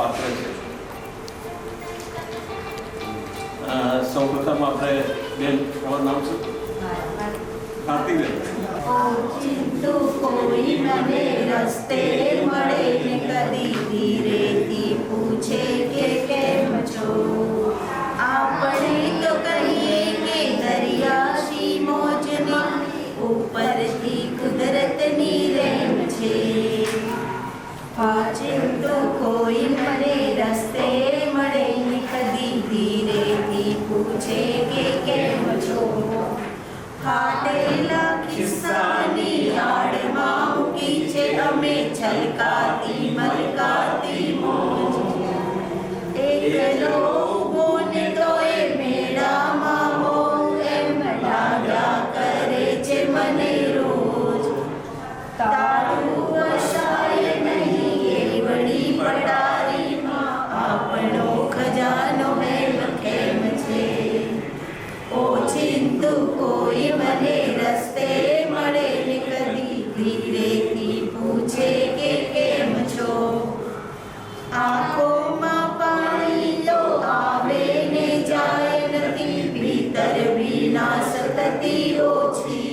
પાત્ર છે. સૌપ્રથમ આપણે બેન તમારું નામ છે? ભારતીબેન. ચિંતુ કોઈ મને રસ્તે મળે ને કદી ધીરેથી પૂછે કે કેમ છો. આપણે તો કહીએ કે દરિયાશી મોજની ઉપરથી કુદરતની રેમ છે. ચિંતુ કોઈ મને રસ્તે મળે ને કદી ધીરેથી પૂછે કે કેમ છો. ફાટેલા ખિસ્સાની આડમાં મૂકી છે અમે છલકાતી મલકાતી મોજ. એકલો ઊભો ને તોય મેળામાં હોઉં એમ લાગ્યા કરે છે મને રોજ. તારું વસાય નહીં એવડી પડારીમાં આપણો ખજાનો એમ કેમ છે. ઓ ચિંતુ કોઈ મને રસ્તે મળે ને કદી ધીરેથી પૂછે કે કેમ છો. આંખોમાં પાણી તો આવે ને જાય નથી ભીતર વિના સતતી ઓછી.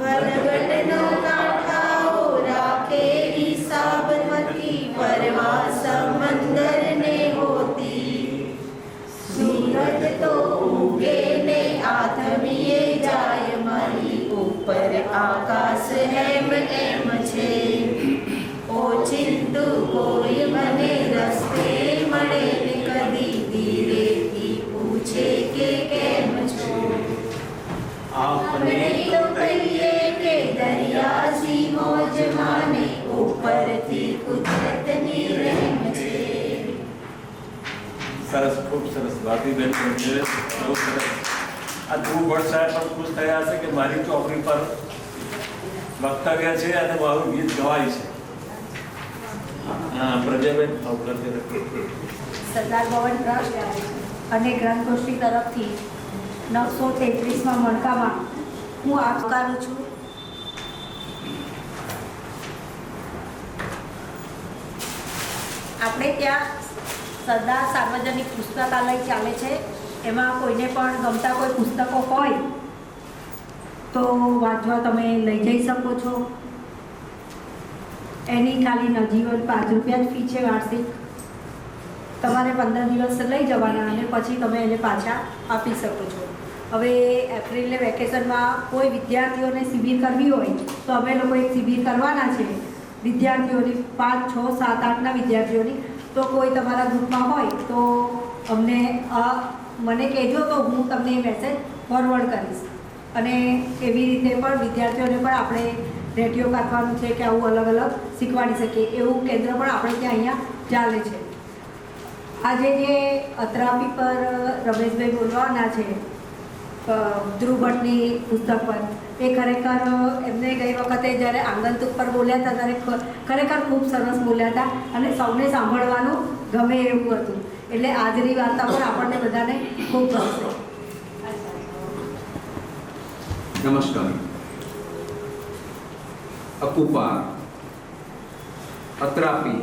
વરગટનો કાંઠાઓ રાખે હિસાબ નથી પરવા સમંદરને હોતી. સૂરજ તો ઉગે ને આથમીએ જાય મારી ઉપર આકાશ એમ એમ છે. ઓ ચિંતુ કોઈ મને રસ્તે મળે ને કદી ધીરેથી પૂછે કે કેમ છો. આપણે તો કહીએ કે દરિયાશી મોજમાં ને ઉપરથી કુદરતની રહેમ છે. સરસ, ખૂબ સરસ. ભારતીબેન બહુ સરસ. આ ધ્રુવ ભટ્ટ સાહેબ પણ ખુશ થયા હશે કે મારી ચોપડી પર વક્તવ્ય છે અને મારું ગીત ગવાય છે. પ્રજાબેન સરદાર ભવન ટ્રસ્ટ અને ગ્રંથગોષ્ઠી તરફથી 933માં મણકામાં હું આવકારું છું. આપણે ત્યાં સરદાર સાર્વજનિક પુસ્તકાલય ચાલે છે. એમાં કોઈને પણ ગમતા કોઈ પુસ્તકો હોય તો વાંચવા તમે લઈ જઈ શકો છો. એની ખાલી નજીવન 5 રૂપિયા જ ફી છે વાર્ષિક. તમારે 15 દિવસ લઈ જવાના અને પછી તમે એને પાછા આપી શકો છો. હવે એપ્રિલને વેકેશનમાં કોઈ વિદ્યાર્થીઓને શિબિર કરવી હોય તો અમે લોકો એક શિબિર કરવાના છે વિદ્યાર્થીઓની, 5, 6, 7, 8ના વિદ્યાર્થીઓની. તો કોઈ તમારા ગ્રુપમાં હોય તો અમને મને કહેજો તો હું તમને એ મેસેજ ફોરવર્ડ કરીશ. અને એવી રીતે પણ વિદ્યાર્થીઓને પણ આપણે રેડિયો કાઢવાનું છે કે આવું અલગ અલગ શીખવાડી શકીએ એવું કેન્દ્ર પણ આપણે ત્યાં અહીંયા ચાલે છે. આજે જે અત્રાપી પર રમેશભાઈ બોલવાના છે ધ્રુવ ભટ્ટની પુસ્તક પર, એ ખરેખર એમને ગઈ વખતે જ્યારે આંગંતુક પર બોલ્યા હતા ત્યારે ખરેખર ખૂબ સરસ બોલ્યા હતા અને સૌને સાંભળવાનું ગમે એવું હતું. એટલે આજની વાર્તા પર આપણને બધાને ખૂબ ગમશે. નમસ્કાર. અકુપાર, અત્રાપી,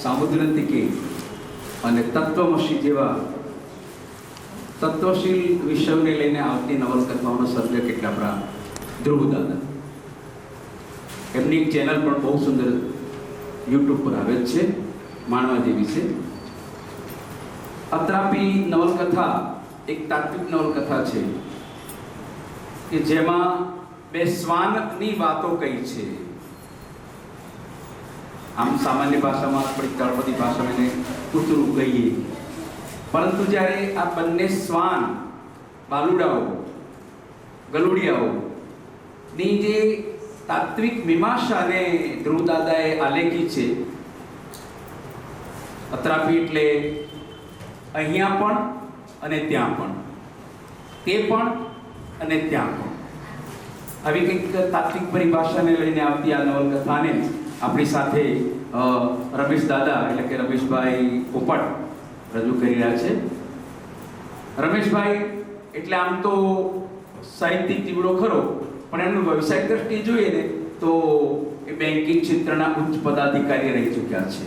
સામુદ્રતિકે અને તત્વમસી જેવા તત્વશીલ વિષયોને લઈને આવતી નવલકથાઓનો સર્જક એટલે આપણા ધ્રુવ દાદા. એમની એક ચેનલ પણ બહુ સુંદર યુટ્યુબ પર આવે છે, માણવા જેવી છે. અત્રાપી નવલકથા એક તાત્વિક નવલકથા છે કે જેમાં બે શ્વાનની વાતો કહી છે. આમ સામાન્ય ભાષામાં થોડી તળપદી ભાષામાં એને કૂતરું કહીએ, પરંતુ જ્યારે આ બંને શ્વાન બાલુડાઓ ગલુડિયાઓની જે તાત્વિક મીમાંસાને ધ્રુવ દાદાએ આલેખી છે. અત્રાપી એટલે અહીંયા પણ અને ત્યાં પણ, તે પણ અને ત્યાં પણ, આવી કંઈક તાત્વિક પરિભાષાને લઈને આવતી આ નવલકથાને આપણી સાથે રમેશ દાદા એટલે કે રમેશભાઈ પોપટ રજૂ કરી રહ્યા છે. રમેશભાઈ એટલે આમ તો સાહિત્યિક જીવડો ખરો, પણ એમનું વ્યવસાયિક દ્રષ્ટિએ જોઈએ ને તો એ બેન્કિંગ ક્ષેત્રના ઉચ્ચ પદાધિકારી રહી ચૂક્યા છે.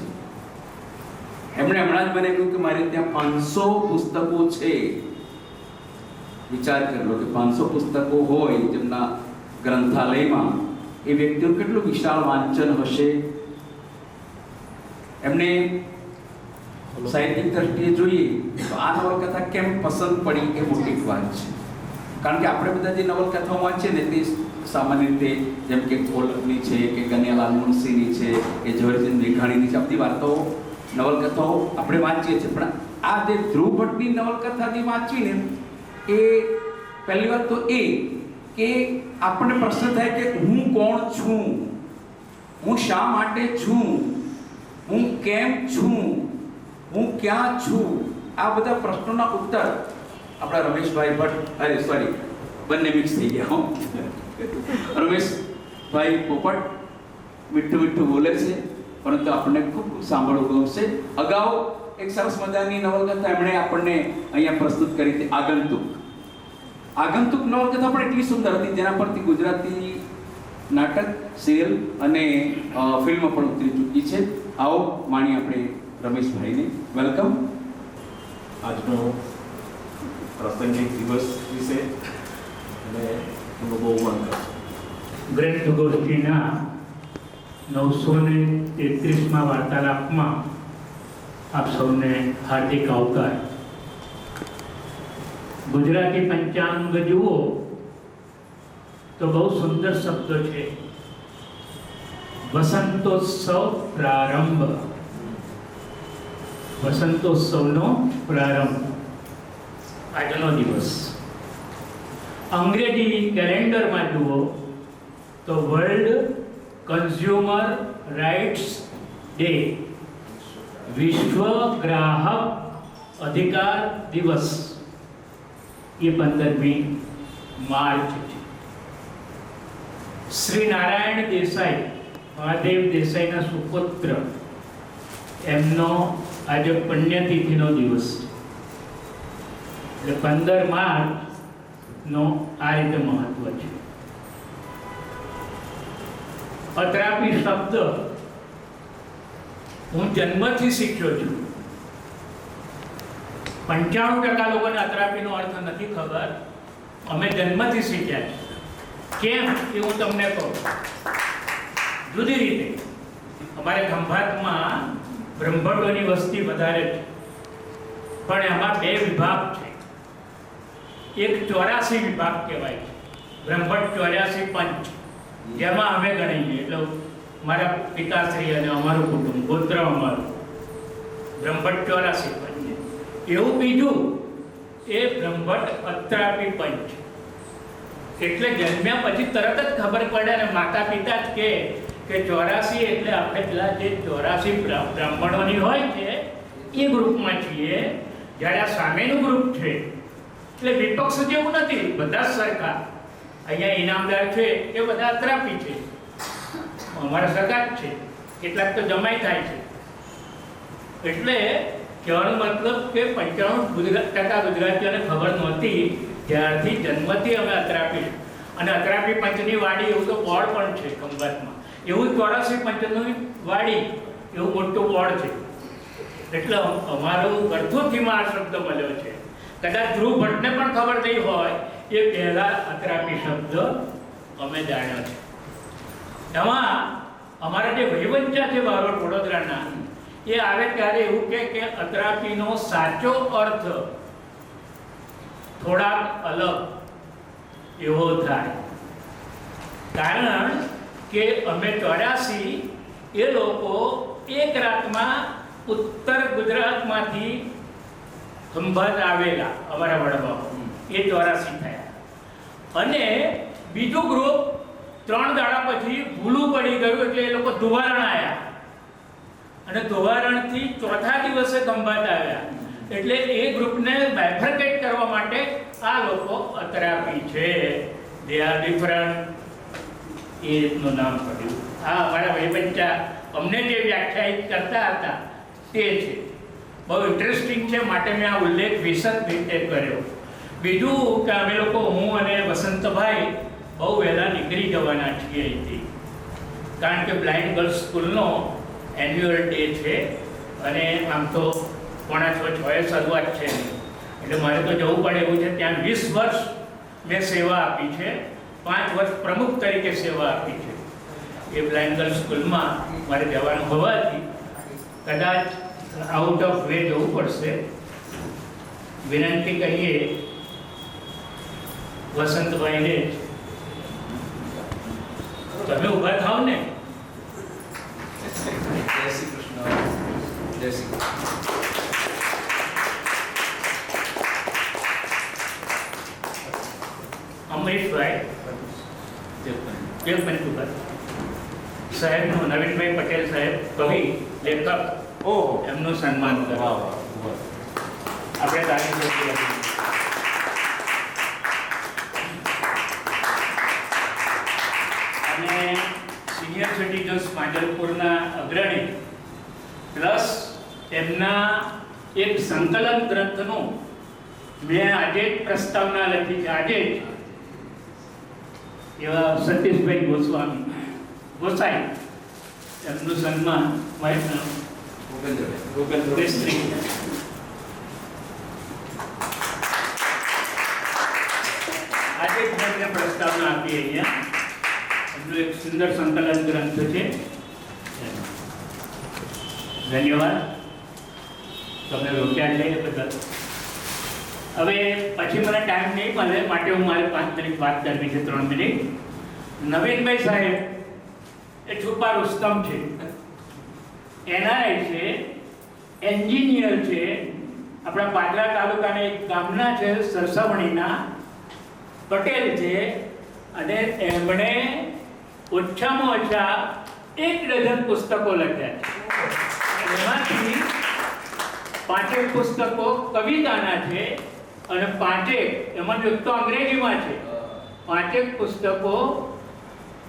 એમણે હમણાં જ મને કહ્યું કે મારે ત્યાં 500 પુસ્તકો છે. વિચાર કરી લો કે 500 પુસ્તકો હોય જેમના ગ્રંથાલયમાં, એ વ્યક્તિનું કેટલું વિશાળ વાંચન હશે. એમને સાહિત્યિક દ્રષ્ટિએ જોઈએ તો આ નવલકથા કેમ પસંદ પડી એ મોટી વાત છે. કારણ કે આપણે બધા જે નવલકથાઓ વાંચીએ ને તે સામાન્ય રીતે જેમ કે કોલકની છે કે કનૈયાલાલ મુનશીની છે કે ઝવેરચંદ મેઘાણીની છે, આ બધી વાર્તાઓ નવલકથાઓ આપણે વાંચીએ છીએ. પણ આ જે ધ્રુવ ભટ્ટની નવલકથા જે વાંચીને એ પહેલી વાત તો એ કે આપણને પ્રશ્ન થાય કે હું કોણ છું, હું શા માટે છું, હું કેમ છું, હું ક્યાં છું, આ બધા પ્રશ્નોના ઉત્તર આપણા રમેશભાઈ ભટ્ટ, બંને મિક્સ થઈ ગયા હો. રમેશભાઈ પોપટ મીઠું મીઠું બોલે છે, પરંતુ આપણને ખૂબ સાંભળવું ગમશે. અગાઉ એક સરસ મજાની નવલકથા એમણે આપણને અહીંયા પ્રસ્તુત કરી હતી, આગંતુક નવલકથા પણ એટલી સુંદર હતી જેના પરથી ગુજરાતી નાટક, સિરિયલ અને ફિલ્મ પણ ઉતરી ચૂકી છે. આવો માણી આપણે રમેશભાઈને. વેલકમ. આજનો પ્રાસંગિક દિવસ વિશે અને એનું બહુ મન કરશે. ગ્રેટ ગોષ્ઠીના 933માં વાર્તાલાપમાં આપ સૌને હાર્દિક આવકાર. ગુજરાતી પંચાંગ જુઓ તો બહુ સુંદર શબ્દો છે. વસંતોત્સવ પ્રારંભ, વસંતોત્સવનો પ્રારંભ આજનો દિવસ. અંગ્રેજી કેલેન્ડરમાં જુઓ તો વર્લ્ડ કન્ઝ્યુમર રાઇટ્સ ડે, વિશ્વ ગ્રાહક અધિકાર દિવસ, એ 15મી માર્ચ છે. શ્રી નારાયણ દેસાઈ, મહાદેવ દેસાઈના સુપુત્ર, એમનો આજે પુણ્યતિથિનો દિવસ છે. એટલે 15 માર્ચનો આ રીતે મહત્વ છે. અત્રાપી શબ્દ હું જન્મથી શીખ્યો છું. 95% લોકોને અત્રાપીનો અર્થ નથી ખબર. અમે જન્મથી શીખ્યા છે. કેમ એ હું તમને કહું. જુદી રીતે અમારે ખંભાતમાં બ્રહ્મભટ્ટોની વસ્તી વધારે છે, પણ એમાં 2 વિભાગ છે. એક 84 વિભાગ કહેવાય છે, બ્રહ્મભટ્ટ 84 પંચ, જેમાં અમે ગણીએ. એટલે મારા પિતાશ્રી અને અમારું કુટુંબ, ગોત્ર અમારું બ્રહ્મભટ્ટ 84 પંચ. એવું બીજું એ બ્રહ્મભટ્ટ અત્રાપી પંચ. એટલે જન્મ્યા પછી તરત જ ખબર પડે ને માતા પિતા જ કે 84 એટલે આપણે પેલા જે 84 બ્રાહ્મણોની હોય છે એ ગ્રુપમાં છીએ. જ્યારે આ સામેનું ગ્રુપ છે એટલે વિપક્ષ જેવું નથી, બધા જ સરખા. અહીંયા ઇનામદાર છે એ બધા અત્રાપી છે, અમારા સગા જ છે, કેટલાક તો જમાઈ થાય છે. એટલે કહેવાનો મતલબ કે 95% ગુજરાતીઓને ખબર નહોતી. ત્યારથી જન્મથી અમે અત્રાપી, અને અત્રાપી પંચની વાડી એવું તો બોર્ડ પણ છે ખંભાતમાં. એવું 84 પંચની વાડી એવું મોટું બોર્ડ છે. એટલે અમારું ગળથુથીમાં આ શબ્દ મળ્યો છે. કદાચ ધ્રુવ ભટ્ટને પણ ખબર નહીં હોય, એ પહેલા અત્રાપી શબ્દ અમે જાણ્યો છે. એમાં અમારા જે વહીવંચા છે બારોટ વડોદરાના, એ આવે ત્યારે એવું કે અત્રાપીનો સાચો અર્થ થોડાક અલગ એવો થાય. કારણ કે અમે 84 એ લોકો એક રાતમાં ઉત્તર ગુજરાતમાંથી ખંભાત આવેલા, અમારા વડવાઓ એ 84 થયા. અને બીજું ગ્રુપ 3 દાડા પછી ભૂલું પડી ગયું, એટલે એ લોકો ધોવારણ આવ્યા, અને ધોવારણથી ચોથા દિવસે ખંભાત આવ્યા. એટલે એ ગ્રુપને બાયફર્કેટ કરવા માટે આ લોકો અત્રાપી છે. દે આર ડિફરન્ટ, એ રીતનું નામ પડ્યું. આ અમારા વહીવંચા અમને જે વ્યાખ્યાયિત કરતા હતા તે છે. બહુ ઇન્ટરેસ્ટિંગ છે, માટે મેં આ ઉલ્લેખ વિશદ રીતે કર્યો. બીજું કે અમે લોકો, હું અને વસંતભાઈ બહુ વહેલા નીકળી જવાના છીએ અહીંથી, કારણ કે બ્લાઇન્ડ ગર્લ્સ સ્કૂલનો એન્યુઅલ ડે છે અને આમ તો 5:45 શરૂઆત છે, એટલે મારે તો જવું પડે એવું છે. ત્યાં 20 વર્ષ મેં સેવા આપી છે, 5 વર્ષ પ્રમુખ તરીકે સેવા આપી છે. એ બ્લાઇન્ડ ગર્લ્સ સ્કૂલમાં મારે જવાનું હોવાથી કદાચ આઉટ ઓફ વે જવું પડશે. વિનંતી કરીએ વસંતભાઈને, તમે ઊભા થાવ ને. જય શ્રી કૃષ્ણ. જય શ્રી કૃષ્ણ. અમરીશભાઈ એક મિનિટ ઉપર સાહેબનું, નવીનભાઈ પટેલ સાહેબ કવિ લેખક, ઓહો, એમનું સન્માન કરો. વાહ વાહ વાહ. આપણે તારીખ લખી આપીએ. અને સિનિયર સિટીઝન્સ માંજલપુરના અગ્રણી પ્લસ એમના એક સંકલન ગ્રંથનું મેં આજે જ પ્રસ્તાવના લખી છે, આજે જ, એવા સતીશભાઈ ગોસાઈ, એમનું સન્માન મિસ્ત્રી. આજે જ મેં પ્રસ્તાવના આપી અહીંયા. એમનું એક સુંદર સંકલન ગ્રંથ છે. ધન્યવાદ તમને રોક્યા છે એ બદલ. હવે પછી મને ટાઈમ નહીં મળે, માટે હું મારે 5 મિનિટ વાત કરવી છે, 3 મિનિટ. નવીનભાઈ સાહેબ એ છુપા રુસ્તમ છે, એનઆરઆઈ છે, એન્જિનિયર છે, આપણા પાદરા તાલુકાના એક ગામના છે, સરસાવણીના પટેલ છે, અને એમણે ઓછામાં ઓછા 1 ડઝન પુસ્તકો લખ્યા છે. એમાંથી 5 પુસ્તકો કવિતાના છે અને 5 એમાં એક તો અંગ્રેજીમાં છે, 5 પુસ્તકો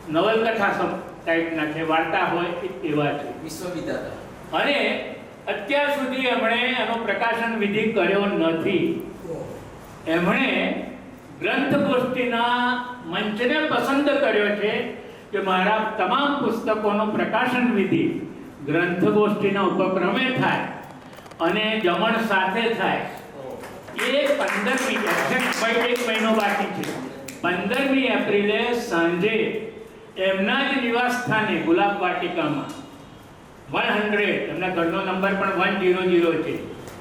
નવલકથા ટાઈપના છે, વાર્તા હોય એવા છે, વિશ્વવિદ્યાતા. અને અત્યાર સુધી એમણે એનો પ્રકાશન વિધિ કર્યો નથી. એમણે ગ્રંથગોષ્ઠીના મંચને પસંદ કર્યો છે કે મારા તમામ પુસ્તકોનો પ્રકાશન વિધિ ગ્રંથગોષ્ઠીના ઉપક્રમે થાય અને જમણ સાથે થાય. એ 15મી, એક્ઝેક્ટ 1 મહિનો બાકી છે, 15મી એપ્રિલે સાંજે એમના જ નિવાસ સ્થાને ગુલાબ વાટિકામાં 100, એમના ઘરનો નંબર પણ 100 છે,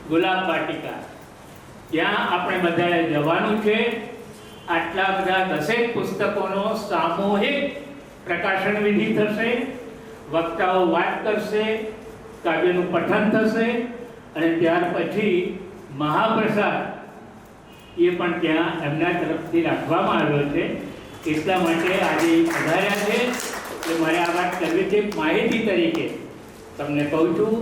ગુલાબ વાટિકા, ત્યાં આપણે બધાએ જવાનું છે. આટલા બધા 10 પુસ્તકોનો સામૂહિક પ્રકાશન વિધિ થશે, વક્તાઓ વાત કરશે, કાવ્યનું પઠન થશે, અને ત્યાર પછી મહાપ્રસાદ એ પણ ત્યાં એમના તરફથી રાખવામાં આવ્યો છે. એટલા માટે આજે પધાર્યા છે કે મારે આ વાત કરવી છે. માહિતી તરીકે તમને કહું છું,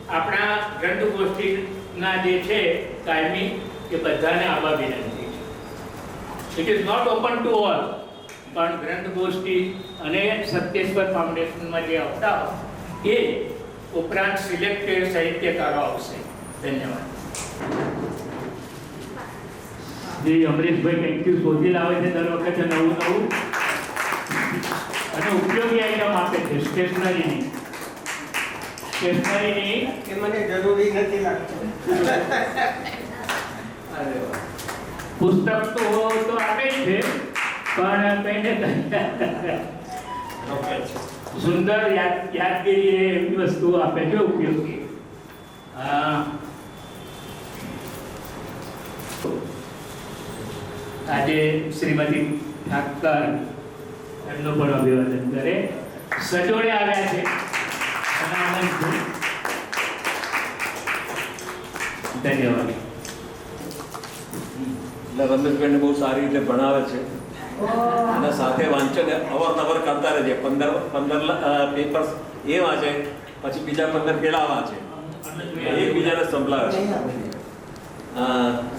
આપણા ગ્રંથગોષ્ઠીના જે છે કાયમી, એ બધાને આવવા વિનંતી છે. It is not open to all, પણ ગ્રંથગોષ્ઠી અને સત્યેશ્વર ફાઉન્ડેશનમાં જે આવતા હોય એ ઉપરાંત સિલેક્ટેડ સાહિત્યકારો આવશે. ધન્યવાદ. જે અમરીશભાઈ કંઈક શોધી લાવે છે દર વખતે નવું નવું અને ઉપયોગી આઈટમ આપે છે. સ્ટેશનરીની એ મને જરૂરી નથી લાગતું. પુસ્તક તો આપે જ છે, પણ કહીને સુંદર યાદગીરી એવી વસ્તુ આપે છે ઉપયોગી. આજે શ્રીમતી ઠાકર એમનું પણ અભિવાદન કરે. સજોડે આવ્યા છે, ધન્યવાદ. એટલે રમેશભાઈને બહુ સારી રીતે ભણાવે છે અને સાથે વાંચન અવારનવાર કરતા રહે છે. 15 પેપર્સ એ વાંચે, પછી બીજા 15 પેલા વાંચે, એકબીજાને સંભળાવે છે.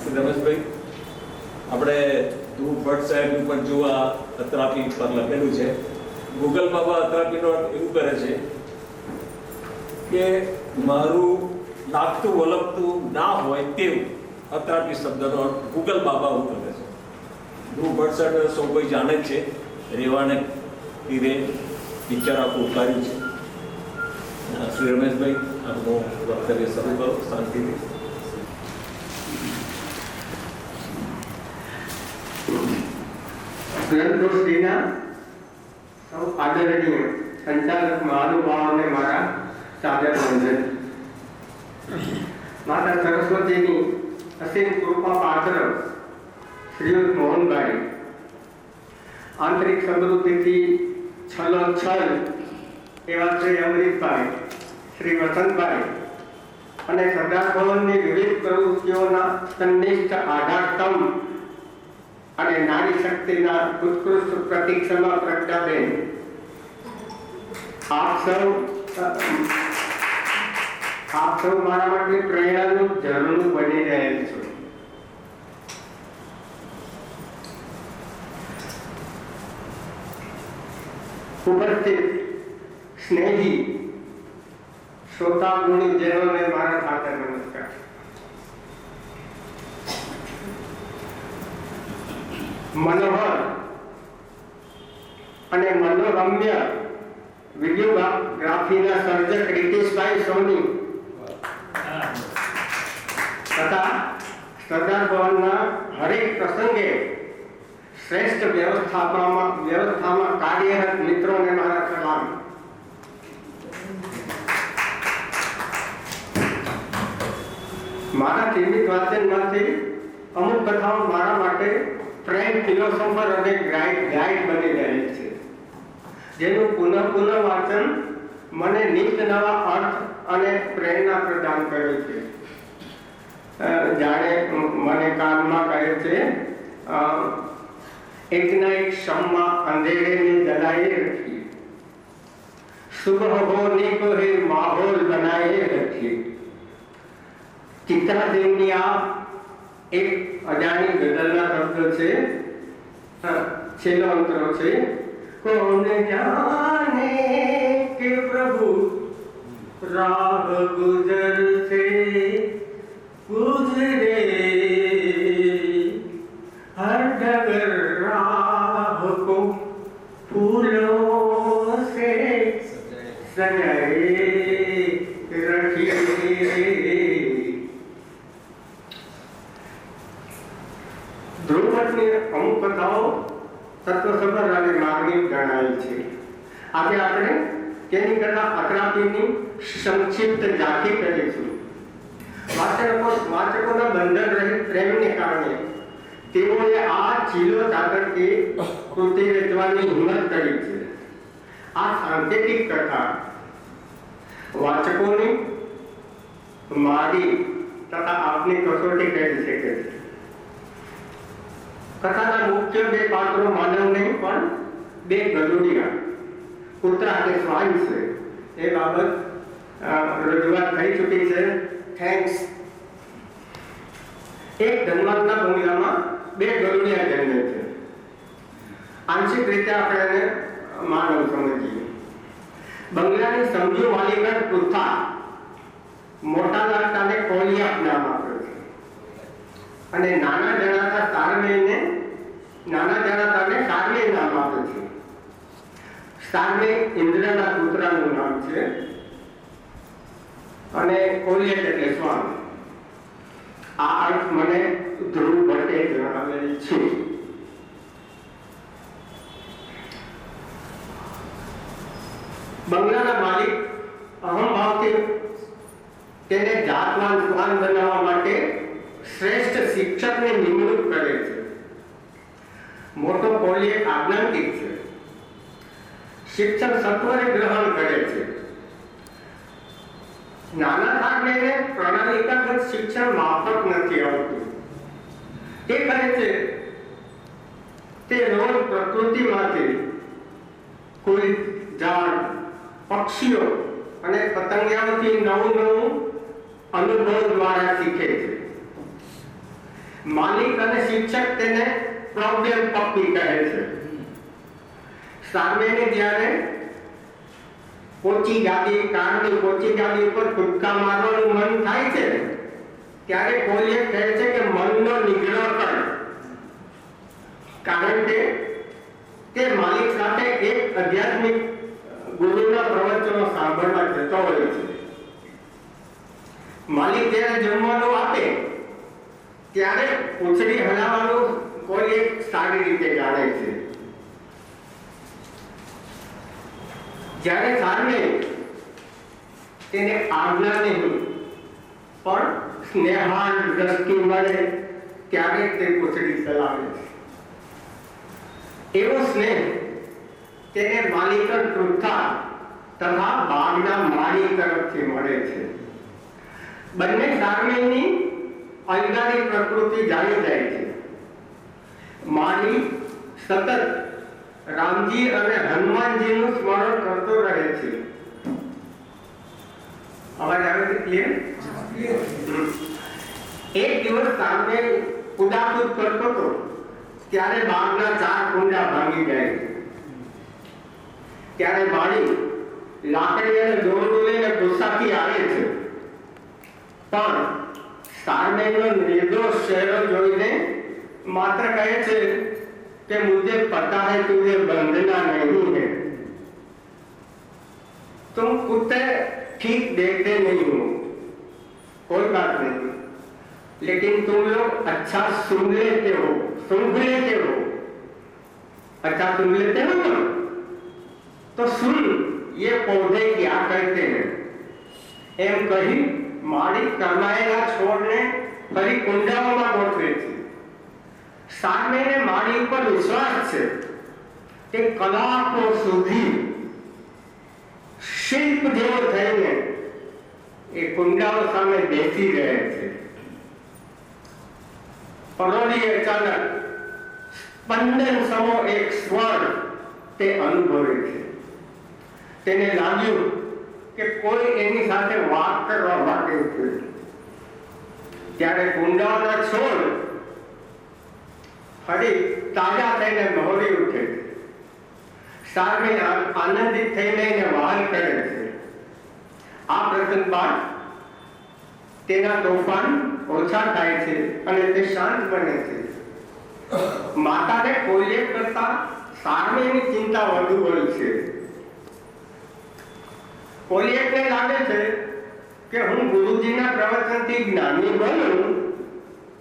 શ્રી રમેશભાઈ, આપણે ધ્રુવ ભટ્ટ સાહેબ ઉપર જો આ અત્રાપી પર લખેલું છે, ગૂગલ બાબા અત્રાપીનો અર્થ એવું કરે છે કે મારું લાગતું વલગતું ના હોય તેવું અત્રાપી શબ્દનો અર્થ ગૂગલ બાબા એવું કરે છે. ધ્રુવ ભટ્ટ સાહેબ સૌ કોઈ જાણે જ છે, રેવાને તીરે પિક્ચર આખું ઉતાર્યું છે. શ્રી રમેશભાઈ આપનું વક્તવ્ય શરૂ કરો શાંતિથી. ગ્રંથોશ્રીના સૌ આદરણીય સંચાલક મહાનુભાવોને મારા સાદર વંદન. માતા સરસ્વતીની અસીમ કૃપા પાત્ર શ્રીયુત મોહનભાઈ, આંતરિક સમૃદ્ધિથી છલોછલ એવા શ્રી અમૃતભાઈ, શ્રી વસંતભાઈ અને સરદાર ભવનની વિવિધ પ્રવૃત્તિઓના સંનિષ્ઠ આધારસ્તંભ અને નારી શક્તિના ઉત્કૃષ્ટ પ્રતીક સમા પ્રજ્ઞાબેન, આપ સૌ મારા માટે પ્રેરણાનું ઝરણું બની રહેલ છો. ઉપસ્થિત સ્નેહી શ્રોતા ગુણીજનોને મારા સાદર નમસ્કાર. મનોહર અને મનોરમ્ય વિડીયોગ્રાફીના સર્જક રીતેશભાઈ સોની તથા સરદાર ભવનના હરેક પ્રસંગે શ્રેષ્ઠ વ્યવસ્થામાં કાર્યરત મિત્રોને મારા સલામ. મારા સીમિત વાંચનમાંથી અમુક કથાઓ મારા માટે ફ્રેન્ડ ફિલોસોફર અને ગાઈડ બની રહી છે, જેનું પુનઃ વાંચન મને નિત નવા અર્થ અને પ્રેરણા પ્રદાન કરે છે. જાણે મને કાનમાં કહે છે, એકના એક શમ્મા અંધેરે ને જલાए रखिए, सुबह होने को है माहौल बनाए रखिए. ચિત્રાદેવની આ એક અજાણી ગઝલના શબ્દ છે, છેલ્લો અંતરો છે. કોણ જાને કે પ્રભુ રાહ ગુજર સે गुजरे, हर डगर राह को फूलों से सजाए रखिए. ધ્રુવપદની અમુક કથાઓ તત્વસભર અને માર્મિક ગણાય છે. આજે આપણે તેની કરતા અત્રાપીની સંક્ષિપ્ત ઝાંખી કરીશું. વાચકોના બંધન રહિત પ્રેમને કારણે તેઓએ આ ચીલો ચાદરથી કૃતિ રચવાની હિંમત કરી છે. આ સાંકેતિક કથા વાચકોની, મારી તથા આપની કસોટી કરી શકે છે. કથાના મુખ્ય બે પાત્રો માનવ નહીં પણ બે ગરુડિયા, કૂતરા અને શ્વાન છે. એ બાબત રજૂઆત થઈ ચૂકી છે. થેન્ક્સ. એક ધનવાનના બંગલામાં બે ગરુડિયા જન્મે છે. આંશિક રીતે આપણે એને માનવ સમજીએ. બંગલાની સમજુ માલિકણ પૃથા મોટા લાગતાને કોલિયાપ નામ આપ્યું છે અને નાના જણાતાને સારમે નામ આપ્યું છે. સારમે ઇન્દ્રના પુત્રનું નામ છે અને કોલિયટ એટલે શ્વાન. આ અર્થ મને ધ્રુવ ભટ્ટે જણાવેલ છે. બંગલાના માલિક અહમભાવથી તેને જાતવાન શ્વાન બનાવવા માટે શ્રેષ્ઠ શિક્ષકની નિમણૂક કરે છે. મોટો કોલિયટ આજ્ઞાંકિત છે. શિક્ષક સત્વરે ગ્રહણ કરે છે. નાના સારમેને પ્રણાલિકાગત શિક્ષણ માફક નથી આવતું. તે કહે છે તે રોજ પ્રકૃતિમાંથી કોઈ ઝાડ, પક્ષીઓ અને પતંગિયાઓથી નવું અનુભવ દ્વારા શીખે છે. માલિક અને શિક્ષક તેને પ્રોબ્લેમ પપ્પી કહે છે. સારમેને જ્યારે કારની પોચી ગાડી ઉપર કૂદકા મારવાનું મન થાય છે ત્યારે કોલિયટ કહે છે કે મનનો નિગ્રહ કર, કારણ કે તે માલિક સાથે એક આધ્યાત્મિક ગુરુના પ્રવચનો સાંભળવા જતો હોય છે. માલિક જ્યારે જમવાનું આપે ત્યારે પૂંછડી હલાવવાનું કોઈ એક સારી રીતે જાણે છે. જ્યારે સારને તેને આજ્ઞા નહીં પણ સ્નેહાન દ્રષ્ટિ મળે ત્યારે તે પૂંછડી ચલાવે છે. એવો સ્નેહ તેને માલિકન પૃથ્થા તથા બાગના માલિક તરફથી મળે છે. બંને સારમેયની અલગાની પ્રકૃતિ જાણી જાય છે. માલી સતત રામજી અને હનુમાનજીનું સ્મરણ કરતો રહે છે. અવાજ આવે છે? ક્લિયર? એક દિવસ સારમેય કુદાકૂદ કરતો હતો ત્યારે બાગના 4 કુંડા ભાંગી જાય છે. ત્યારે માળી લાકડી અને દોરડું લઈને ગુસ્સાથી આવે છે, પણ સારમેયનો નિર્દોષ ચહેરો જોઈને માત્ર કહે છે कि मुझे पता है तुझे बंधना नहीं है, तुम कुत्ते ठीक देखते नहीं हो, कोई बात नहीं, लेकिन तुम लोग अच्छा सुन लेते हो, अच्छा सुन लेते हो ना, तो सुन ये पौधे क्या कहते हैं. एम कही माड़ी करमाયેલા છોડને ફરી કુંડાઓમાં ગોઠવે છે. સારમેયને માળી ઉપર વિશ્વાસ છે કે કલાકો સુધી શિલ્પ જેવો થઈને એ કુંડાઓ સામે બેસી રહે છે. પરોઢી અચાનક સ્પંદન સમો એક સ્વર તે અનુભવે છે. તેને લાગ્યું કે કોઈ એની સાથે વાત કરવા માંગે છે. ત્યારે કુંડાઓના છોડ ફરી તાજા થઈને મહોરી ઉઠે છે. સારમેય આનંદિત થઈને એને વહાલ કરે છે. આ પ્રસંગ બાદ તેના તોફાન ઓછા થાય છે અને તે શાંત બને છે. માતાને કોઈએ કરતા સારમેયની ચિંતા વધુ હોય છે. કોલિયકને લાગે છે કે હું ગુરુજીના પ્રવચનથી જ્ઞાની બનું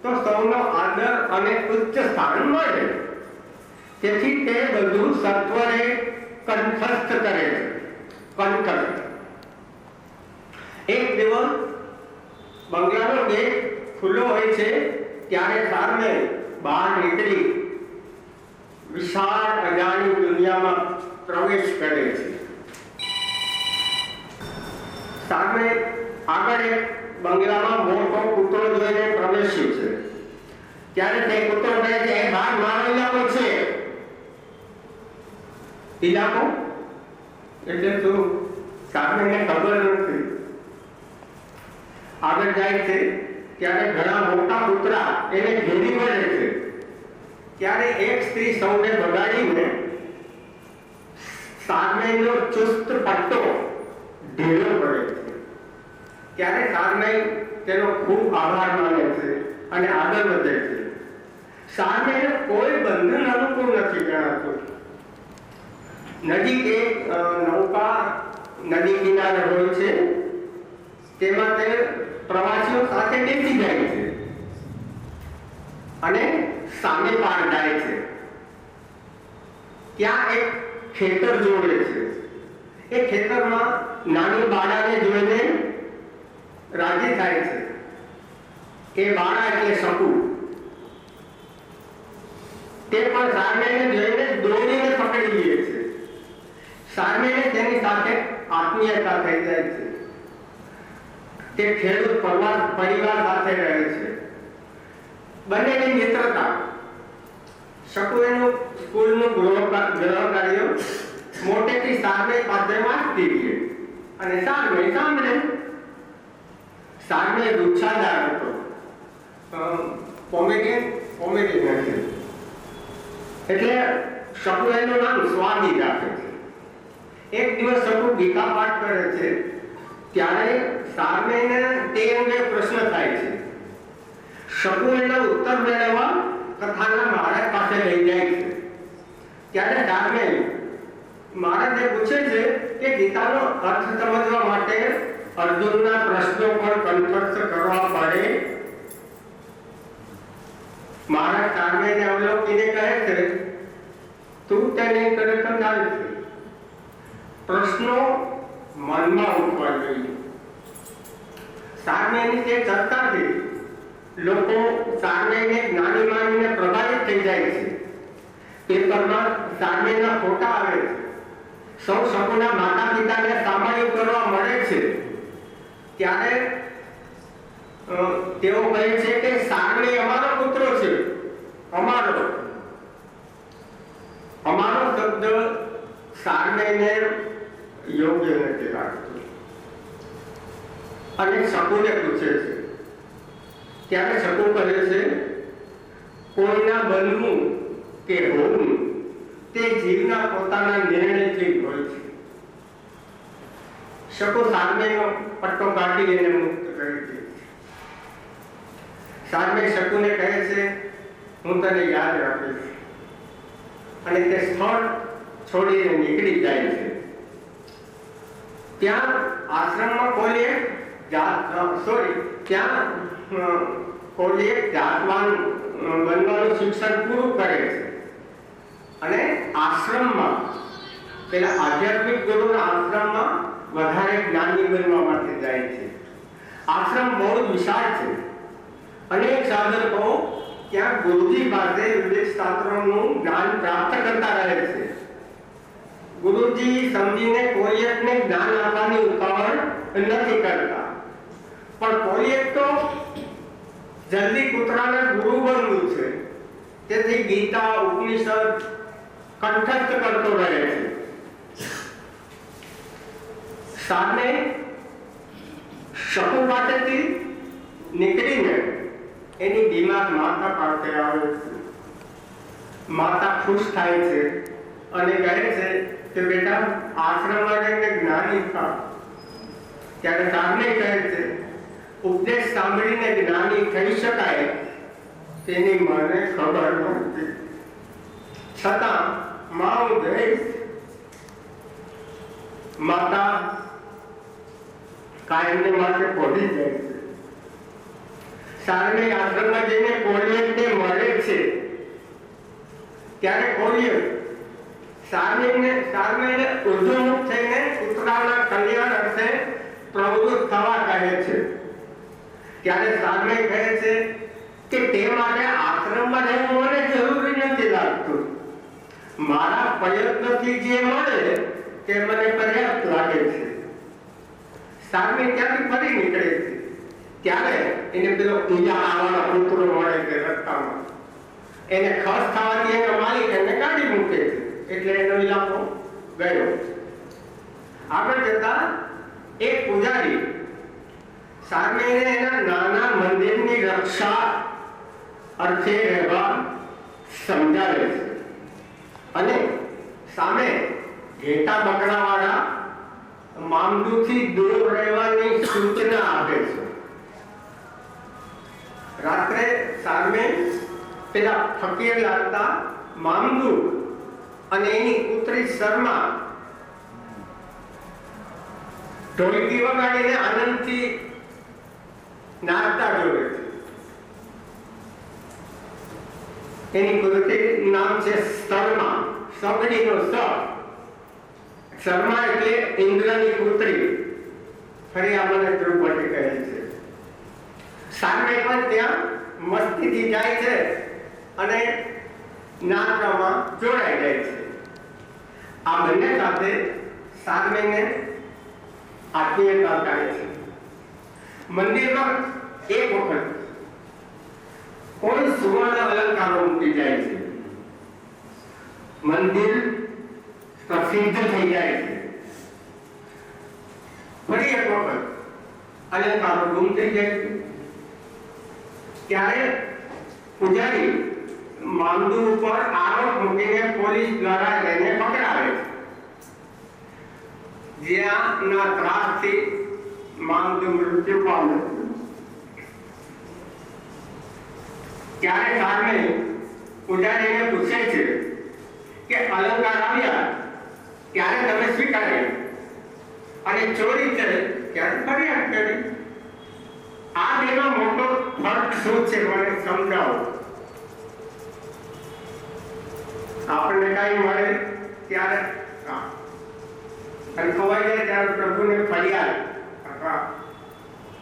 તો સૌનો આદર અને ઉચ્ચ સ્થાન મળે, તેથી તે બધું સત્વરે કંઠસ્થ કરે છે. એક દિવસ બંગલાનો ગેટ ખુલ્લો હોય છે ત્યારે સારમેય બહાર નીકળી વિશાળ અજાણી દુનિયામાં પ્રવેશ કરે છે. સારમેય આગળ એક બંગલામાં મોટો કૂતરો જોઈને પ્રવેશ્યો છે. ત્યારે તે કૂતરો કહે છે, એ ભાગ મારો ઇલાકો છે. ઇલાકો એટલે શું? સારમેયને ખબર નથી. આગળ જાય છે ત્યારે ઘણા મોટા કૂતરા એને ઘેરી વળે છે. ત્યારે એક સ્ત્રી સૌને બગાડીને સારમેયનો ચુસ્ત પટ્ટો ઢીલો પડે છે. ત્યારે સારમેય તેનો ખૂબ આભાર માને છે અને આગળ વધે છે. સારમેયને કોઈ બંધન અનુકૂળ નથી ગણાતું. નજીક એક નૌકા નદી કિનારે હોય છે, તેમાં તે પ્રવાસીઓ સાથે બેસી જાય છે અને સામે પાર જાય છે. ત્યાં એક ખેતર જોડે છે. એ ખેતરમાં નાની બાળાને જોઈને રાજી થાય છે. એ બાળા એટલે શકુ. તે પણ સારમેયને જોઈને દોડીને પકડી લે છે. સારમેયને તેની સાથે આત્મીયતા થઈ જાય છે. તે ખેડૂત પરિવાર સાથે રહે છે. બંનેની મિત્રતા. શકુ એનું સ્કૂલનું ગૃહ કાર્ય મોટેથી સારમેય પાસે વાંચતી રહે અને સારમેય સાંભળે. સારમેય ગુચ્છાદાર હતો, કોમેડિયન નથી, એટલે શકુ એનું નામ સ્વામી રાખે છે. એક દિવસ શકુ ગીતા પાઠ કરે છે ત્યારે સારમેયને તે અંગે પ્રશ્ન થાય છે. શકુ એનો ઉત્તર મેળવવા કથાના મહારાજ પાસે લઈ જાય છે. ત્યારે સારમેય મહારાજે પૂછે છે કે ગીતાનો અર્થ સમજવા માટે અર્જુનના પ્રશ્નો પર કંઠસ્થ કરવા પડે? મારા સામેને અવલોકીને કહે છે, તું તે નહીં કરે તો ચાલશે. પ્રશ્નો મનમાં ઉઠવા જોઈએ. સામેની જે ચર્ચાથી લોકો સામેને જ્ઞાની માનીને પ્રભાવિત થઈ જાય છે. પેપરમાં સામેના ફોટા આવે છે. સૌ સકુના માતા પિતાને સામાયિક કરવા મળે છે. ત્યારે તેઓ કહે છે કે સામે અમારો પુત્ર છે. અમારો શબ્દ સામેને યોગ્ય નથી લાગતું. અને શકુને પૂછે છે. ત્યારે શકુ કહે છે, કોઈના બનવું કે હોવું તે જીવના પોતાના નિર્ણયથી હોય છે. શકુ સામેનો પટ્ટો કાઢી એને મુક્ત કરી દે. સામે શકુને કહે છે, હું તને યાદ રાખીશ. અને તે સ્થળ છોડીને નીકળી જાય છે. ત્યાં આશ્રમમાં કોઈએ જાતવાન બનવાનું શિક્ષણ પૂરું કરે છે. અને આશ્રમમાં પેલા આધ્યાત્મિક ગુરુના આશ્રમમાં વધારે જ્ઞાની બનવા માટે જાય છે. આશ્રમ બહુ વિશાળ છે. અનેક સાધકો ત્યાં ગુરુજી પાસે વિવિધ શાસ્ત્રોનું જ્ઞાન પ્રાપ્ત કરતા રહે છે. ગુરુજી સમજીને કોઈ એકને જ્ઞાન આપવાની ઉતાવળ નથી કરતા. પણ કોઈ એક તો જલ્દી કૂતરાને ગુરુ બનવું છે. તેથી ગીતા ઉપનિષદ કંઠસ્થ કરતો રહે છે. સામે શકુ પાસેથી નીકળીને એની બીમાર માતા પાસે આવે છે. માતા ખુશ થાય છે અને કહે છે કે બેટા આશ્રમમાં જઈને જ્ઞાની થા. ત્યારે સામે કહે છે, ઉપદેશ સાંભળીને જ્ઞાની થઈ શકાય તેની મને ખબર નથી. છતાં માં હું જઈશ. માતા કાયમને માટે પહોંચી જાય છે. સારણી આશ્રમમાં જઈને કોળિયરને મળે છે. ત્યારે કોળિયર સારણીને ઉર્ધ્વમુખ થઈને કૂતરાના કલ્યાણ અર્થે પ્રવૃત્ત થવા કહે છે. ત્યારે સારણી કહે છે કે તે માટે આશ્રમમાં રહેવું મને જરૂરી નથી લાગતું. મારા પ્રયત્નથી જે મળે તે મને પર્યાપ્ત લાગે છે. સારણી ત્યાંથી ફરી નીકળે છે. ત્યારે એને પેલો પૂજા આવવાનો પુત્રો મળે છે રસ્તામાં. એને ખસ થવાથી એનો માલિક એને કાઢી મૂકે છે. એટલે એનો ઇલાકો ગયો. આગળ જતા એક પૂજારી સારણીને એના નાના મંદિરની રક્ષા અર્થે રહેવા સમજાવે છે. અને સામે ઘેટા બકરાવાળા મામદુથી દૂર રહેવાની સૂચના આપે છે. રાત્રે સામે પેલા ફકીર લાગતા મામદુ અને એની પુત્રી શર્મા ઢોલકી વગાડીને આનંદથી નાચતા જોવે છે. એની પુત્રીનું નામ છે શર્મા. સગડીનો સ. શર્મા એટલે ઇન્દ્રની પુત્રી. ફરી આપણને દ્રૌપદી કહે છે. સામે પણ ત્યાં મસ્તીથી જાય છે અને નાચવામાં જોડાઈ જાય છે. આ બંને સાથે સામેને આત્મીયતા કરે છે. મંદિરમાં એક વખત કોઈ સુવર્ણ અલંકારો મૂકી જાય છે. મંદિર પ્રસિદ્ધ થઈ જાય છે. ફરી એક વખત અલંકારો ગુમ થઈ જાય છે. ત્યારે પૂજારી મામદુ ઉપર આરોપ મૂકીને પોલીસ દ્વારા એને પકડાવે છે. જ્યાંના ત્રાસથી મામદુ મૃત્યુ પામે છે. ત્યારે સામે પૂજારીને પૂછે છે કે અલંકાર આવ્યા ત્યારે તમે સ્વીકાર્યા અને ચોરી ત્યારે ફરિયાદ કરી. આ બેનો મોટો ફરક શું છે મને સમજાવો. આપણને કઈ મળે ત્યારે અને ખવાઈ જાય ત્યારે પ્રભુને ફરિયાદ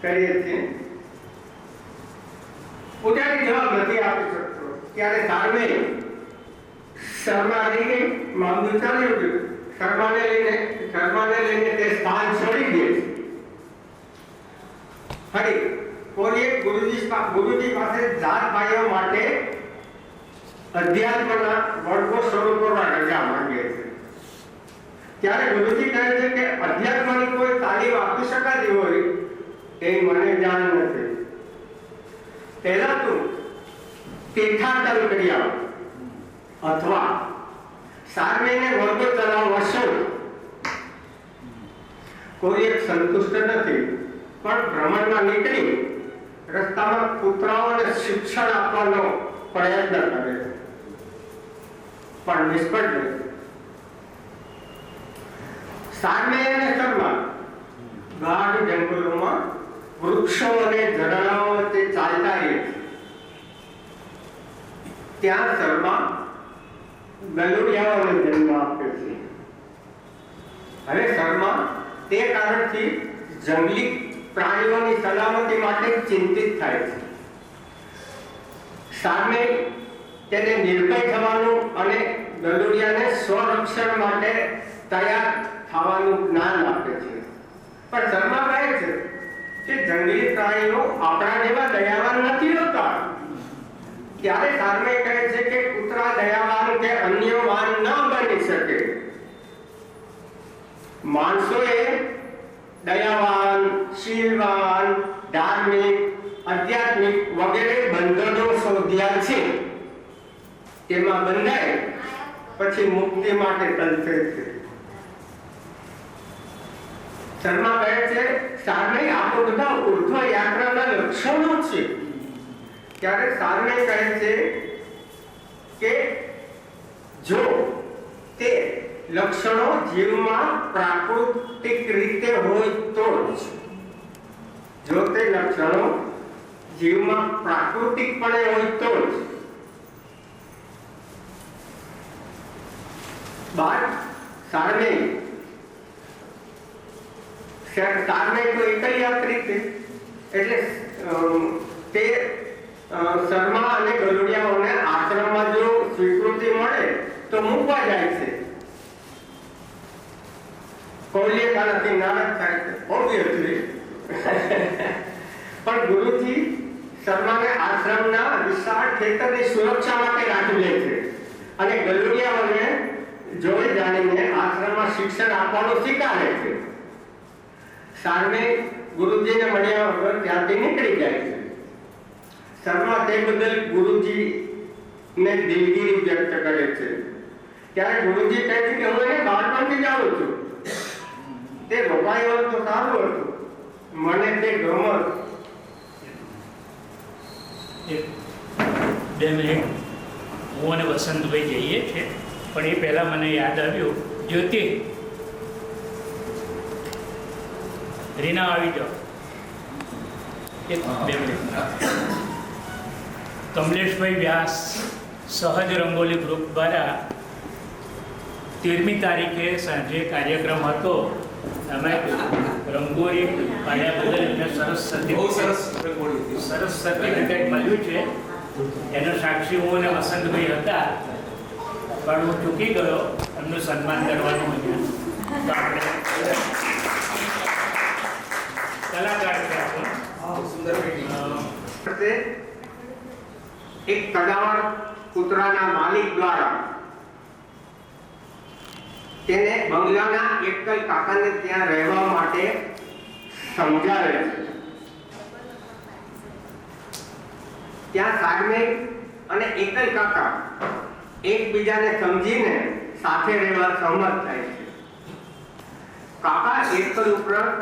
કરીએ છીએ. પૂજારી જવાબ નથી આપી શકતો ત્યારે સામે શર્મા રહી ગઈ. મામલું ચાલ્યું ગયું. શર્માને લઈને તે સ્થાન છોડી દે. ફરી કોઈએ ગુરુજી પાસે જાત ભાઈઓ માટે અધ્યાત્મના વર્ગો શરૂ કરવા રજા માંગે છે. ત્યારે ગુરુજી કહે છે કે અધ્યાત્મની કોઈ તાલીમ આપી શકાતી હોય એ મને જાણ નથી. પહેલા તું તીર્થાટન કરી આવ અથવા સારવીને વર્ગો ચલાવવા શોધ. કોઈ એક સંતુષ્ટ નથી પણ ભ્રમણમાં નીકળી રસ્તામાં કૂતરાઓને શિક્ષણ આપવાનો પ્રયત્ન કરે છે પણ નિષ્ફળ જાય. સારમે અને શર્મા ગાઢ જંગલોમાં વૃક્ષો અને ઝરણાઓ વચ્ચે ચાલતા રહે છે. ત્યાં શર્મા ગલુડિયાઓને જન્મ આપે છે. હવે શર્મા તે કારણથી જંગલી પ્રાણીઓની સલામતી માટે ચિંતિત થાય છે. સામે તેને નિર્ભય થવાનું અને ગલુડિયાને સ્વરક્ષણ માટે તૈયાર થવાનું જ્ઞાન આપે છે. પણ શર્મા કહે છે કે જંગલી પ્રાણીઓ આપણા જેવા દયાવાન નથી હોતા. ત્યારે સામે કહે છે કે કૂતરા દયાવાન કે અન્યવાન ન બની શકે. માણસોએ દયાવાન, શીલવાન, ધાર્મિક, આધ્યાત્મિક વગેરે બંધનો શોધ્યા છે. તેમાં બંધાય પછી મુક્તિ માટે તલસે છે. શર્મા કહે છે સારને આ બધા ઉર્ધ્વ યાત્રાના લક્ષણો છે. ત્યારે સારને કહે છે કે જો તે લક્ષણો જીવમાં પ્રાકૃતિક રીતે હોય તો જ. જો તે લક્ષણો જીવમાં પ્રાકૃતિકપણે હોય તો જ. બાદ સારને તો એકલ યાત્રી છે એટલે તે શર્મા અને ગલુડિયાઓને આશ્રમમાં જો સ્વીકૃતિ મળે તો મૂકવા જાય છે. કૌલિયતાથી નારાજ થાય છે ઓબ્વિયસલી. પણ ગુરુજી શર્માને આશ્રમના વિશાળ ખેતરની સુરક્ષા માટે રાખી લે છે અને ગલુડિયાઓને જોઈ જાણીને આશ્રમમાં શિક્ષણ આપવાનું સ્વીકારે છે. સારને ગુરુજીને મળ્યા વગર ત્યાંથી નીકળી જાય છે. શર્મા તે બદલ ગુરુજીને દિલગીરી વ્યક્ત કરે છે. ત્યારે ગુરુજી કહે છે કે હું એને બાળપણથી જાણું છું. તે રોકાયો તો સારું હતું, મને તે ગમત. 2 મિનિટ હું અને વસંતભાઈ જઈએ છીએ પણ એ પહેલાં મને યાદ આવ્યું જ્યોતિ રીના આવી જાઓ 2 મિનિટ. કમલેશભાઈ વ્યાસ સહજ રંગોલી ગ્રુપ દ્વારા 13મી તારીખે સાંજે કાર્યક્રમ હતો. અમે રંગોળી પાડ્યા બદલ એમને સરસ સર્ટિફિકેટ મળ્યું છે. એનો સાક્ષી હું અને વસંતભાઈ હતા પણ હું ચૂકી ગયો એમનું સન્માન કરવાનું. તો આપણે કલાકાર છે એક કદાવર કૂતરાના માલિક દ્વારા તેને બંગલાના એકલ કાકાને ત્યાં રહેવા માટે સમજાવે છે. ત્યાં સાગમે અને એકલ કાકા એકબીજાને સમજીને સાથે રહેવા સહમત થાય છે. કાકા એકલ ઉપરાંત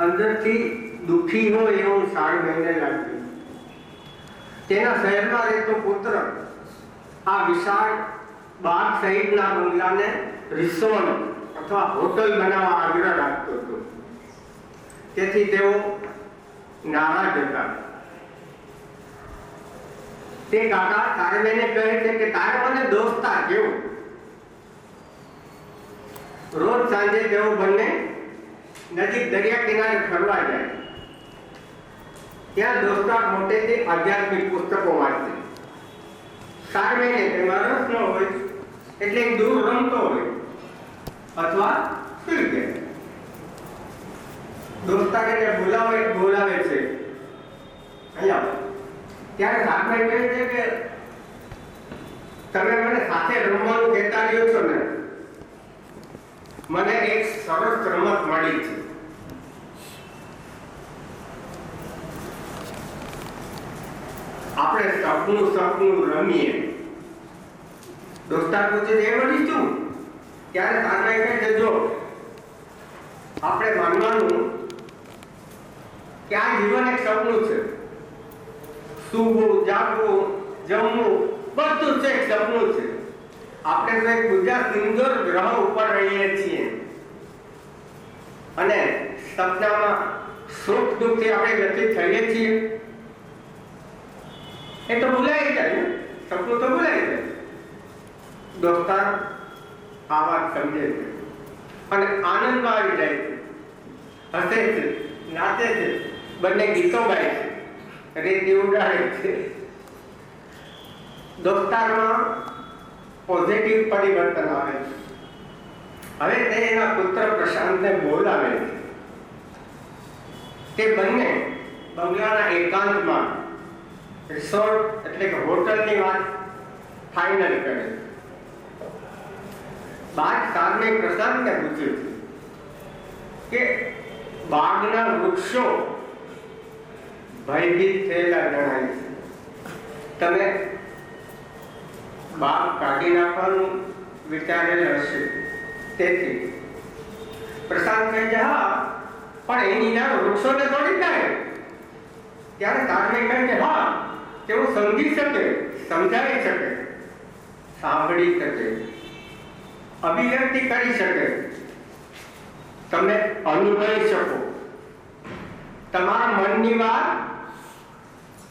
અંદરથી દુઃખી હોય એવું સાગમેને લાગ્યું. તેના શહેરમાં રહેતો પુત્ર આ વિશાળ બાગ સહિતના બંગલાને રિસોર્ટ અથવા હોટલ બનાવવા આગ્રહ રાખતો હતો. તેથી તેઓ નારાજ હતા. તે કાકા તારવેને કહે છે કે તારે મને દોસ્તા કેવું. રોજ સાંજે તેઓ બંને નજીક દરિયા કિનારે ફરવા જાય. ત્યાં દોસ્તા મોટેથી આધ્યાત્મિક પુસ્તકો વાંચે. તારવેને તેમાં રસ ન હોય એટલે દૂર રમતો હોય અથવા સુઈ જાય. દોસ્તા કે બોલાવે છે અહીંયા. ત્યારે સાગભાઈ કહે છે કે તમે મને સાથે રમવાનું કહેતા રહ્યો છો ને, મને એક સરસ રમત મળી છે. આપણે સપનું રમીએ. દોસ્તા પૂછે એ વળી શું? ત્યારે સાગભાઈ કહે છે જો આપણે માનવાનું કે આ જીવન એક સપનું છે. સૂવું, જાગવું, જમવું બધું છે એક સપનું છે. આપણે તો એક બીજા સુંદર ગ્રહ ઉપર રહીએ છીએ અને સપનામાં સુખ દુઃખથી આપણે વ્યતીત થઈએ છીએ. એ તો ભૂલાઈ જાય ને, સપનું તો ભૂલાઈ જાય. દોસ્તાર આ વાત સમજે છે અને આનંદમાં આવી જાય છે. હસે છે, નાચે છે, બંને ગીતો ગાય છે, રેતી ઉડાડે છે. દોસ્તારમાં પોઝિટિવ પરિવર્તન આવે છે. હવે તે એના પુત્ર પ્રશાંતને બોલાવે છે. તે બંને બંગલાના એકાંતમાં રિસોર્ટ એટલે કે હોટલની વાત ફાઇનલ કરે. બાદ સામે પ્રશાંતને પૂછ્યું કે બાગના વૃક્ષો ભયભીત થયેલા જણાય છે. તમે બાગ કાઢી નાખવાનું વિચારેલ હશે. તેથી પ્રશાંત કહે છે હા, પણ એની ના વૃક્ષોને તોડી નાખે. ત્યારે સામે કહે છે હા, તેઓ સમજી શકે, સમજાવી શકે, સાંભળી શકે, અભિવ્યક્તિ કરી શકે, તમે અનુભવી શકો. તમારા મનની વાત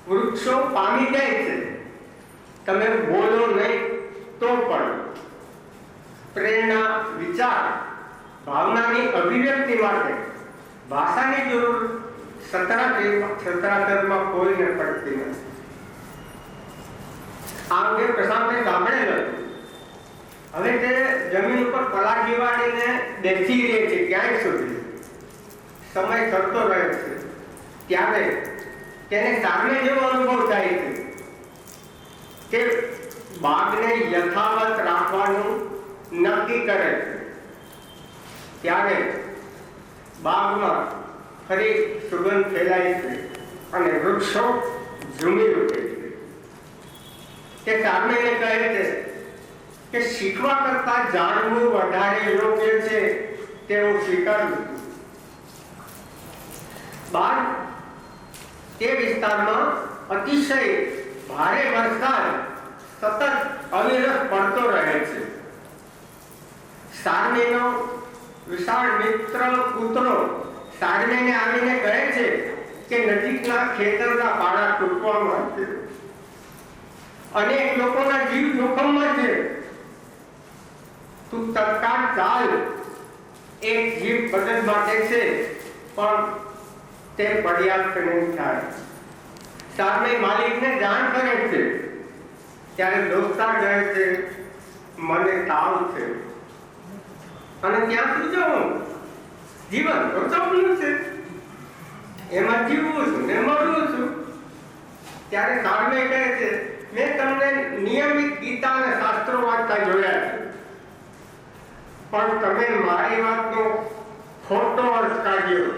વૃક્ષો પામી જાય છે. તમે બોલો નહીં તો પણ પ્રેરણા, વિચાર, ભાવનાની અભિવ્યક્તિ માટે ભાષાની જરૂર સચરાચરમાં કોઈને પડતી નથી. આ અંગે પ્રશાંતે સાંભળેલું. હવે તે જમીન ઉપર પલાઠી વાળીને બેસી રહે છે. ક્યાંય સુધી સમય કરતો રહે છે. ત્યારે તેને સામે જેવો અનુભવ થાય છે કે બાગને યથાવત રાખવાનું નક્કી કરે છે. ત્યારે બાગમાં ફરી સુગંધ ફેલાય છે અને વૃક્ષો ઝૂમી ઉઠે છે. તે સામેને કહે છે કે શીખવા કરતા જાણવું વધારે યોગ્ય છે તેવું સ્વીકાર્યું. બાદ તે વિસ્તારમાં અતિશય ભારે વરસાદ સતત અવિરત પડતો રહે છે. સારમેનો વિશાળ મિત્ર કૂતરો સારમેને આવીને કહે છે કે નજીકના ખેતરના પાડા તૂટવામાં છે. અનેક લોકોના જીવ જોખમમાં છે. તું તત્કાળ ચાલ. એક જીવ મદદ માટે છે પણ તે પર્યાપ્ત નહીં થાય. સામે માલિકને જાણ કરે છે. ત્યારે દોસ્તાર કહે છે મને તાવ છે અને ત્યાં શું જવું? જીવન તો સપનું છે, એમાં જીવવું છું ને મરવું છું. ત્યારે સામે કહે છે મેં તમને નિયમિત ગીતા અને શાસ્ત્રો વાંચતા જોયા છે, પણ તમે મારી વાતનો ખોટો અર્થ કાઢ્યો.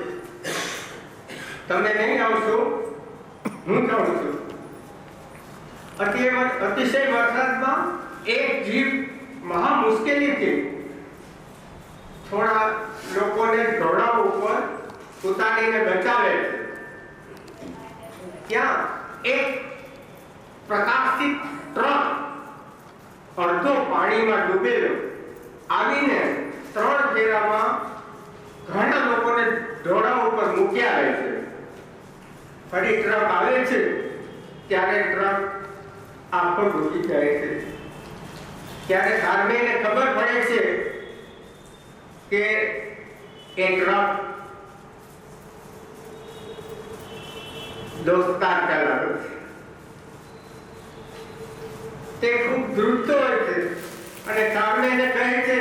તમે નહીં આવશો, હું જાઉં છું. અતિશય વરસાદમાં એક જીવ મહા મુશ્કેલીથી થોડા લોકોને ઢોળાવ ઉપર ઉતારીને બચાવે છે. ત્યાં એક પ્રકાશિત ટ્રક અડધો પાણીમાં ડૂબેલો આવીને 3 ફેરામાં ઘણા લોકોને ઢોળા ઉપર મૂક્યા રહે છે. ફરી ટ્રક આવે છે ત્યારે ટ્રક આખો ડૂબી જાય છે. ત્યારે કાર્મેને ખબર પડે છે કે એ ટ્રક દોસ્તાર ચલાવે છે. તે ખૂબ દ્રુત હોય છે અને કાર્મેને કહે છે,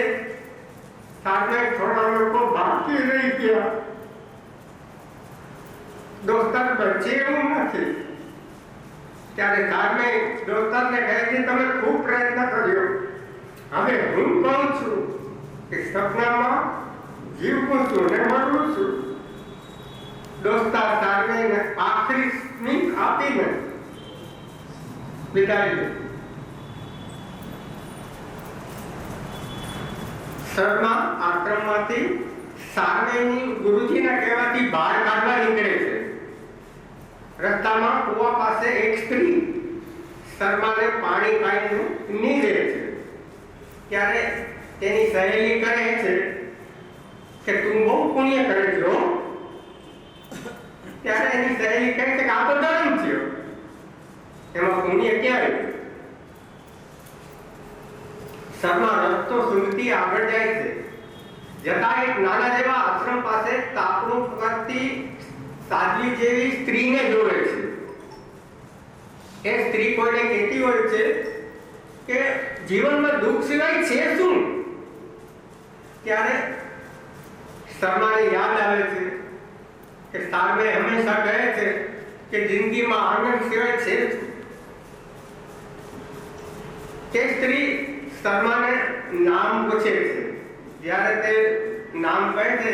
કાર્મેન થોડા લોકો બાકી રહી ગયા, દોસ્તાર બચે એવું નથી. ત્યારે કાર્મેન દોસ્તારને કહે છે, તમે ખૂબ પ્રયત્ન કર્યો, હવે હું કહું છું કે સપનામાં જીવવું છું ને મરવું છું. દોસ્તાર કાર્મેન આખરી સ્મિત આપીને વિદાય લીધી. શર્મા આશ્રમમાંથી સાર્વેની ગુરુજીના કહેવાથી બહાર કાઢવા નીકળે છે. રસ્તામાં કુવા પાસે એક સ્ત્રી શર્માને પાણી પાઈને નીકળે છે. ત્યારે તેની સહેલી કહે છે કે તું બહુ પુણ્ય કરે છો. ત્યારે એની સહેલી કહે છે કે આ તો ધર્મ છે, એમાં પુણ્ય ક્યાં આવ્યું? શર્મા રસ્તો સુનતી આગળ જાય છે. જતા એક નાના જેવા આશ્રમ પાસે તાપણું કરતી સાધ્વી જેવી સ્ત્રીને જોવે છે. એ સ્ત્રી કોઈને કહેતી હોય છે કે જીવનમાં દુઃખ સિવાય છે શું? ત્યારે શર્માને યાદ આવે છે કે સાર્વે હંમેશા કહે છે કે જિંદગીમાં આનંદ સિવાય છે શું? તે સ્ત્રી શર્માને નામ પૂછે છે. જ્યારે તે નામ કહે છે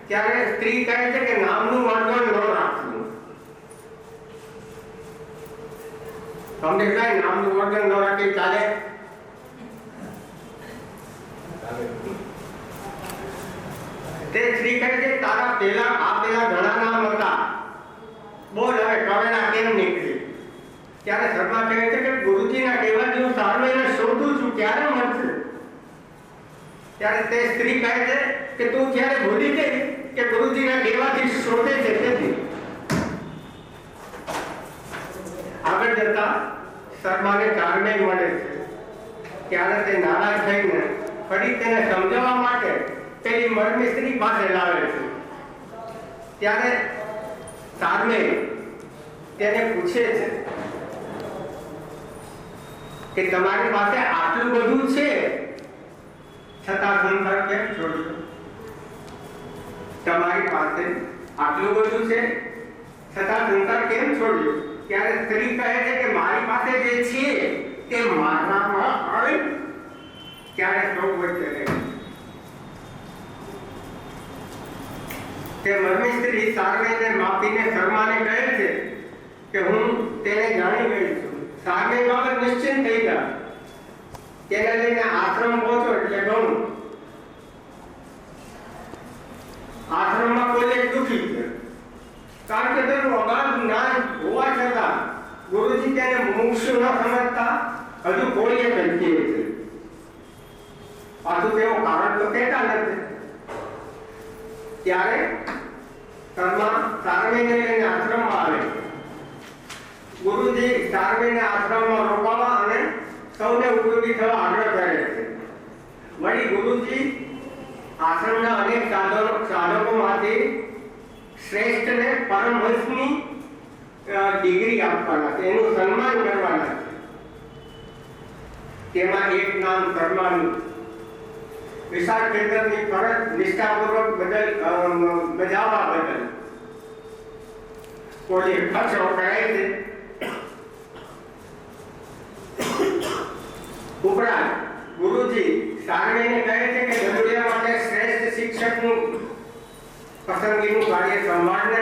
ત્યારે સ્ત્રી કહે છે કે નામનું વર્ણન ન રાખવું. તમને કઈ નામનું વર્ણન ન રાખી ચાલે? તે સ્ત્રી કહે છે તારા પેલા ઘણા નામ હતા, બોલ હવે કવેડા કેમ નીકળી? ત્યારે શર્મા કહે છે કે ગુરુજીના કહેવાથી હું સાર્વેને શોધું છું, ક્યારે મળશે? ત્યારે તે સ્ત્રી કહે છે કે તું ક્યારે ભૂલી ગઈ કે ગુરુજીના કહેવાથી શોધે છે? તેથી આગળ જતા શર્માને કાર્મેન મળે છે. ત્યારે તે નારાજ થઈને ફરી તેને સમજાવવા માટે પેલી મરની સ્ત્રી પાસે લાવે છે. ત્યારે કાર્મેન તેને પૂછે છે કે તમારી પાસે આટલું બધું છે છતાં સંસાર કેમ છોડ્યો? તમારી પાસે આટલું બધું છે છતાં સંસાર કેમ છોડ્યો? ત્યારે સ્ત્રી કહે છે કે મારી પાસે જે છે તે મારામાં આવે ત્યારે શોક વચ્ચે રહે. તે મરની સ્ત્રી સાર્વેને માપીને શર્માને કહે છે કે હું તેને જાણી ગઈ છું. સામે બાબત નિશ્ચિંત થઈ ગયા. તેને લઈને આશ્રમ પહોંચો એટલે ઘણું. આશ્રમમાં કોઈ એક દુઃખી છે, કારણ કે તેનું અગાધ જ્ઞાન હોવા છતાં ગુરુજી તેને મુમુક્ષુ ન સમજતા હજુ કોઈએ કહીએ છે. પાછું તેઓ કારણ તો કહેતા નથી. ત્યારે શર્મા સાર્વેને લઈને આશ્રમમાં આવે. ગુરુજી સાર્વેને આશ્રમમાં રોકાવા અને સૌને ઉપયોગી થવા આગ્રહ કરે છે. વળી ગુરુજી આશ્રમના અનેક સાધકોમાંથી શ્રેષ્ઠને પરમહંસની ડિગ્રી આપવાના છે, એનું સન્માન કરવાના છે. તેમાં એક નામ શર્માનું. વિશાળ ક્ષેત્રની ફરજ નિષ્ઠાપૂર્વક બજાવવા બદલ કોઈ ખર્ચ કરાય છે. ઉપરાંત ગુરુજી સાર્વેને કહે છે કે ગરુડિયા માટે શ્રેષ્ઠ શિક્ષકનું પસંદગીનું કાર્ય સંભાળને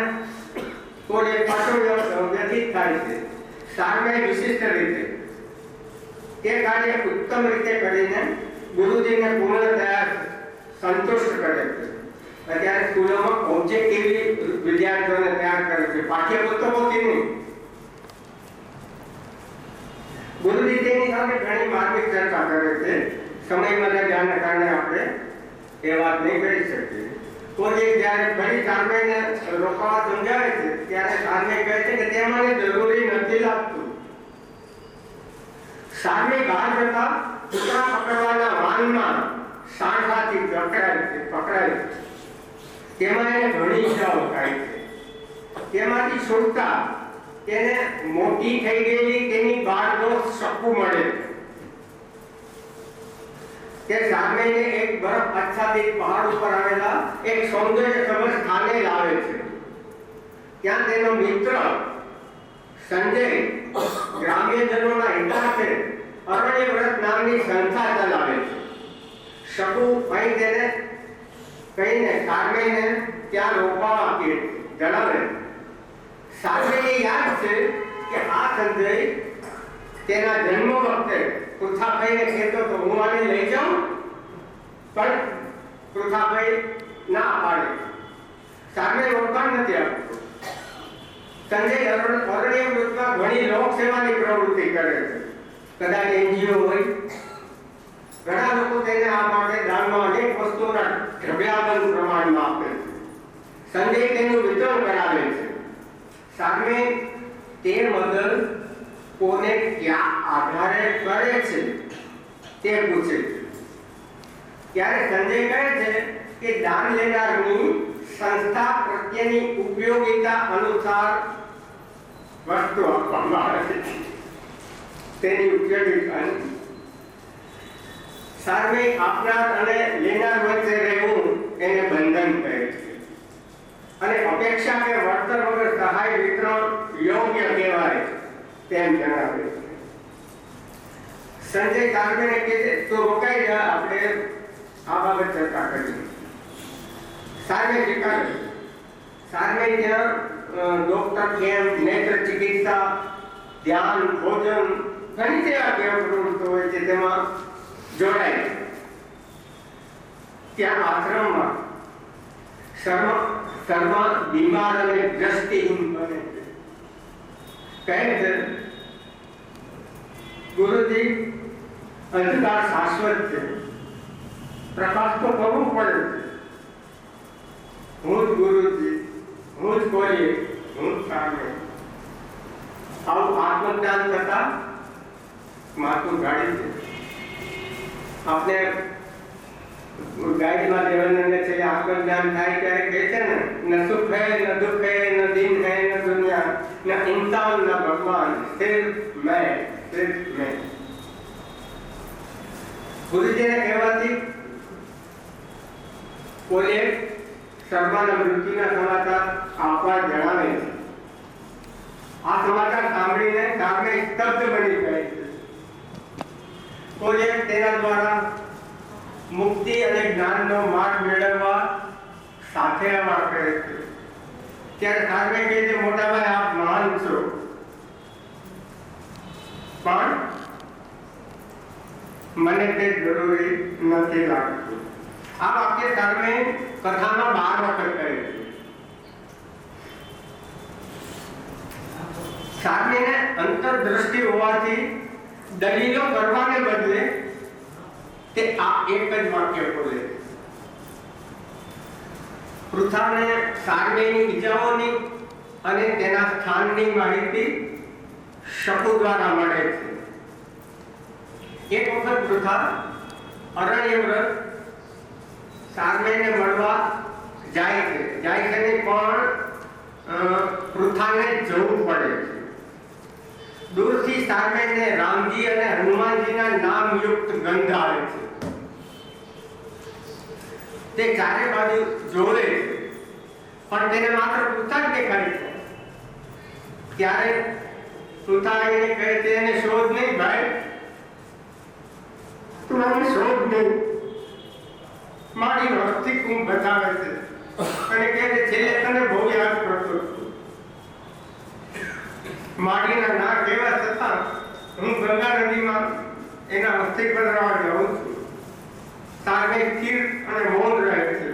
કોઈ એક પાછો વ્યતીત થાય છે. સાર્વે વિશિષ્ટ રીતે તે કાર્ય ઉત્તમ રીતે કરીને ગુરુજીને પૂર્ણતયા સંતુષ્ટ કરે છે. અત્યારે સ્કૂલોમાં ઓબ્જેક્ટિવલી વિદ્યાર્થીઓને તૈયાર કરે છે, પાઠ્યપુસ્તકોથી નહીં. ગુરુજી તેની સાથે ઘણી માર્મિક ચર્ચા કરે છે. સમય મર્યાદાના કારણે આપણે એ વાત નહીં કરી શકીએ. કોઈ જ્યારે ફરી સામેને રોકાવા સમજાવે છે ત્યારે સામે કહે છે કે તે મને જરૂરી નથી લાગતું. સામે બહાર જતા કૂતરા પકડવાના વાનમાં સાંઠાથી પકડાય છે. તેમાં એને ઘણી ઈજાઓ થાય છે. તેમાંથી છૂટતા તેને મોટી થઈ ગયેલી તેની બાળનો શકુ મળે છે. તે સામેને એક બરફ આચ્છાદિત પહાડ ઉપર આવેલા એક સૌંદર્ય સભર સ્થાને લાવે છે. ત્યાં તેનો મિત્ર સંજય ગ્રામ્યજનોના હિતાર્થે અરણ્ય વ્રત નામની સંસ્થા ચલાવે છે. શકુ અહીં તેને કહીને સામેને ત્યાં રોકાવા જણાવે. સામેને યાદ છે કે આ સંજય તેના જન્મ વખતે પૃથાભાઈને કહેતો તો હું આને લઈ જાઉં, પણ પૃથાભાઈ ના પાડે. સામે રોકાણ નથી આપતો. સંજય અરણ્ય વૃત્તમાં ઘણી લોક સેવાની પ્રવૃત્તિ કરે છે. કદાચ એનજીઓ હોય. ઘણા લોકો તેને આ માટે દાનમાં અનેક વસ્તુઓના ઢગલાબંધ પ્રમાણમાં આપે છે. સંજય તેનું વિતરણ કરાવે છે. સામે તે મદદ કોને ક્યાં આધારે કરે છે તે પૂછે છે. ત્યારે સંજય કહે છે કે દાન લેનારની સંસ્થા પ્રત્યેની ઉપયોગિતા અનુસાર વસ્તુ આપવામાં આવે છે. તેની ઉપયોગિતા સામે આપનાર અને લેનાર વચ્ચે રહેવું એને બંધન કહે છે. અને અપેક્ષા કે વળતર વગર સહાય વિતરણ યોગ્ય કહેવાય તેમ જણાવે છે. સંજય સામેને કહે છે તો રોકાઈ જા, આપણે આ બાબત ચર્ચા કરીએ. સામે સ્વીકારે. સામે ત્યાં ડોક્ટર કેમ્પ, નેત્ર ચિકિત્સા, ધ્યાન, ભોજન, ઘણી સેવા પ્રવૃત્તિઓ હોય છે તેમાં જોડાય. ત્યાં આશ્રમમાં સર્વ બીમાર અને દ્રષ્ટિહીન બને છે. કહે છે ગુરુજી અંધકાર શાશ્વત છે, પ્રકાશ તો કરવું પડે છે. હું જ ગુરુજી, હું જ કોઈએ, હું જ સામે. આવું આત્મજ્ઞાન થતા માથું ગાડી છે. આપણે ગાઈડમાં દેવાનંદ છે આત્મજ્ઞાન થાય ત્યારે કહે છે ને, ન સુખ હૈ, ન દુઃખ હૈ, ન દિન હૈ, ન દુનિયા, ન इंसान, न भगवान, सिर्फ मैं, सिर्फ मैं. ગુરુજીને કહેવાથી કોઈ શર્માના મૃત્યુના સમાચાર આપવા જણાવે છે. આ સમાચાર સાંભળીને સામે સ્તબ્ધ બની જાય છે. કોઈ તેના દ્વારા મુક્તિ અને જ્ઞાનનો માર્ગ મેળવવા સાથે આવવા કરે છે. ત્યારે સામે કહે છે મોટાભાઈ આપ મહાન છો, પણ મને તે જરૂરી નથી લાગતું. આ વાક્ય સામે કથામાં 12 વખત કહે છે. સામેને અંતરદ્રષ્ટિ હોવાથી દલીલો કરવાને બદલે તે આ એક જ વાક્ય બોલે. પૃથાને સામેની ઈજાઓની અને તેના સ્થાનની માહિતી શકુ દ્વારા મળે છે. એક વખત પૃથા અરણ્ય વ્રત સામેને મળવા જાય છે પણ પૃથાને જવું પડે છે. દૂરથી સામેને રામજી અને હનુમાનજીના નામયુક્ત ગંધ આવે છે. તે ચારે બાજુ જોવે છે પણ તેને માત્ર પૃથા જ દેખાય છે. ત્યારે પૃથા એને કહે છે એને શોધ નહીં ભાઈ, તું આને શોધ નહીં. મારી અસ્તિત્વ બતાવે છે અને કહે છે છેલ્લે તને બહુ યાદ કરતો છું. માડીના ના કહેવા છતાં હું ગંગા નદીમાં એના અસ્તિત્વ દ્વારા જાઉં છું. સામે સ્થિર અને મૌન રહે છે.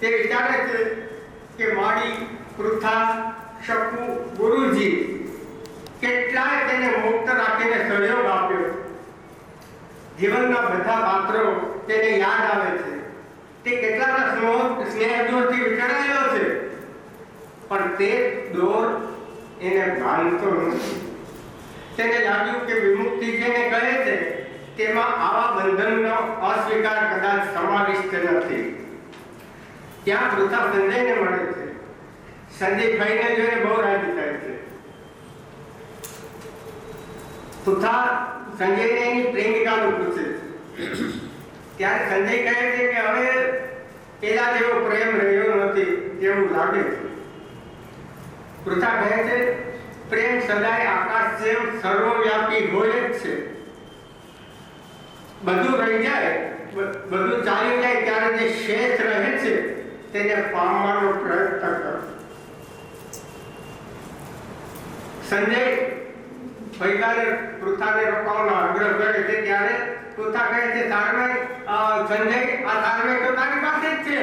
તે વિચારે છે કે માડી, પૃથા, શકુ, ગુરુજી કેટલાય તેને મુક્ત રાખીને સહયોગ આપ્યો. જીવનના બધા પાત્રો તેને યાદ આવે છે તે કેટલાના સ્નેહ દોરથી વીંટળાયેલો છે, પણ તે દોર એને બાંધતો નથી. તેને લાગ્યું કે વિમુક્તિ જેને કહે છે તેમાં આવા બંધનનો અસ્વીકાર કદાચ સમાવિષ્ટ નથી. ત્યાં પૃથા સંજયને મળે છે. સંજય ભાઈને જોઈને બહુ રાજી થાય છે. પૃથા સંજયને એની પ્રેમિકાનું પૂછે છે. ત્યારે સંજય કહે છે કે હવે પેલા જેવો પ્રેમ રહ્યો નથી એવું લાગે છે. પૃથા કહે છે પ્રેમ સદાય આકાશ જેમ સર્વવ્યાપી હોય જ છે. બધું રહી જાય, બધું ચાલી જાય ત્યારે જે શેષ રહે છે તેને પામવાનો પ્રયત્ન કરો. સંજય ગઈકાલે પૃથાને રોકવાનો આગ્રહ કરે છે ત્યારે પૃથા કહે છે સંજય આ તારમે તો તારી પાસે જ છે,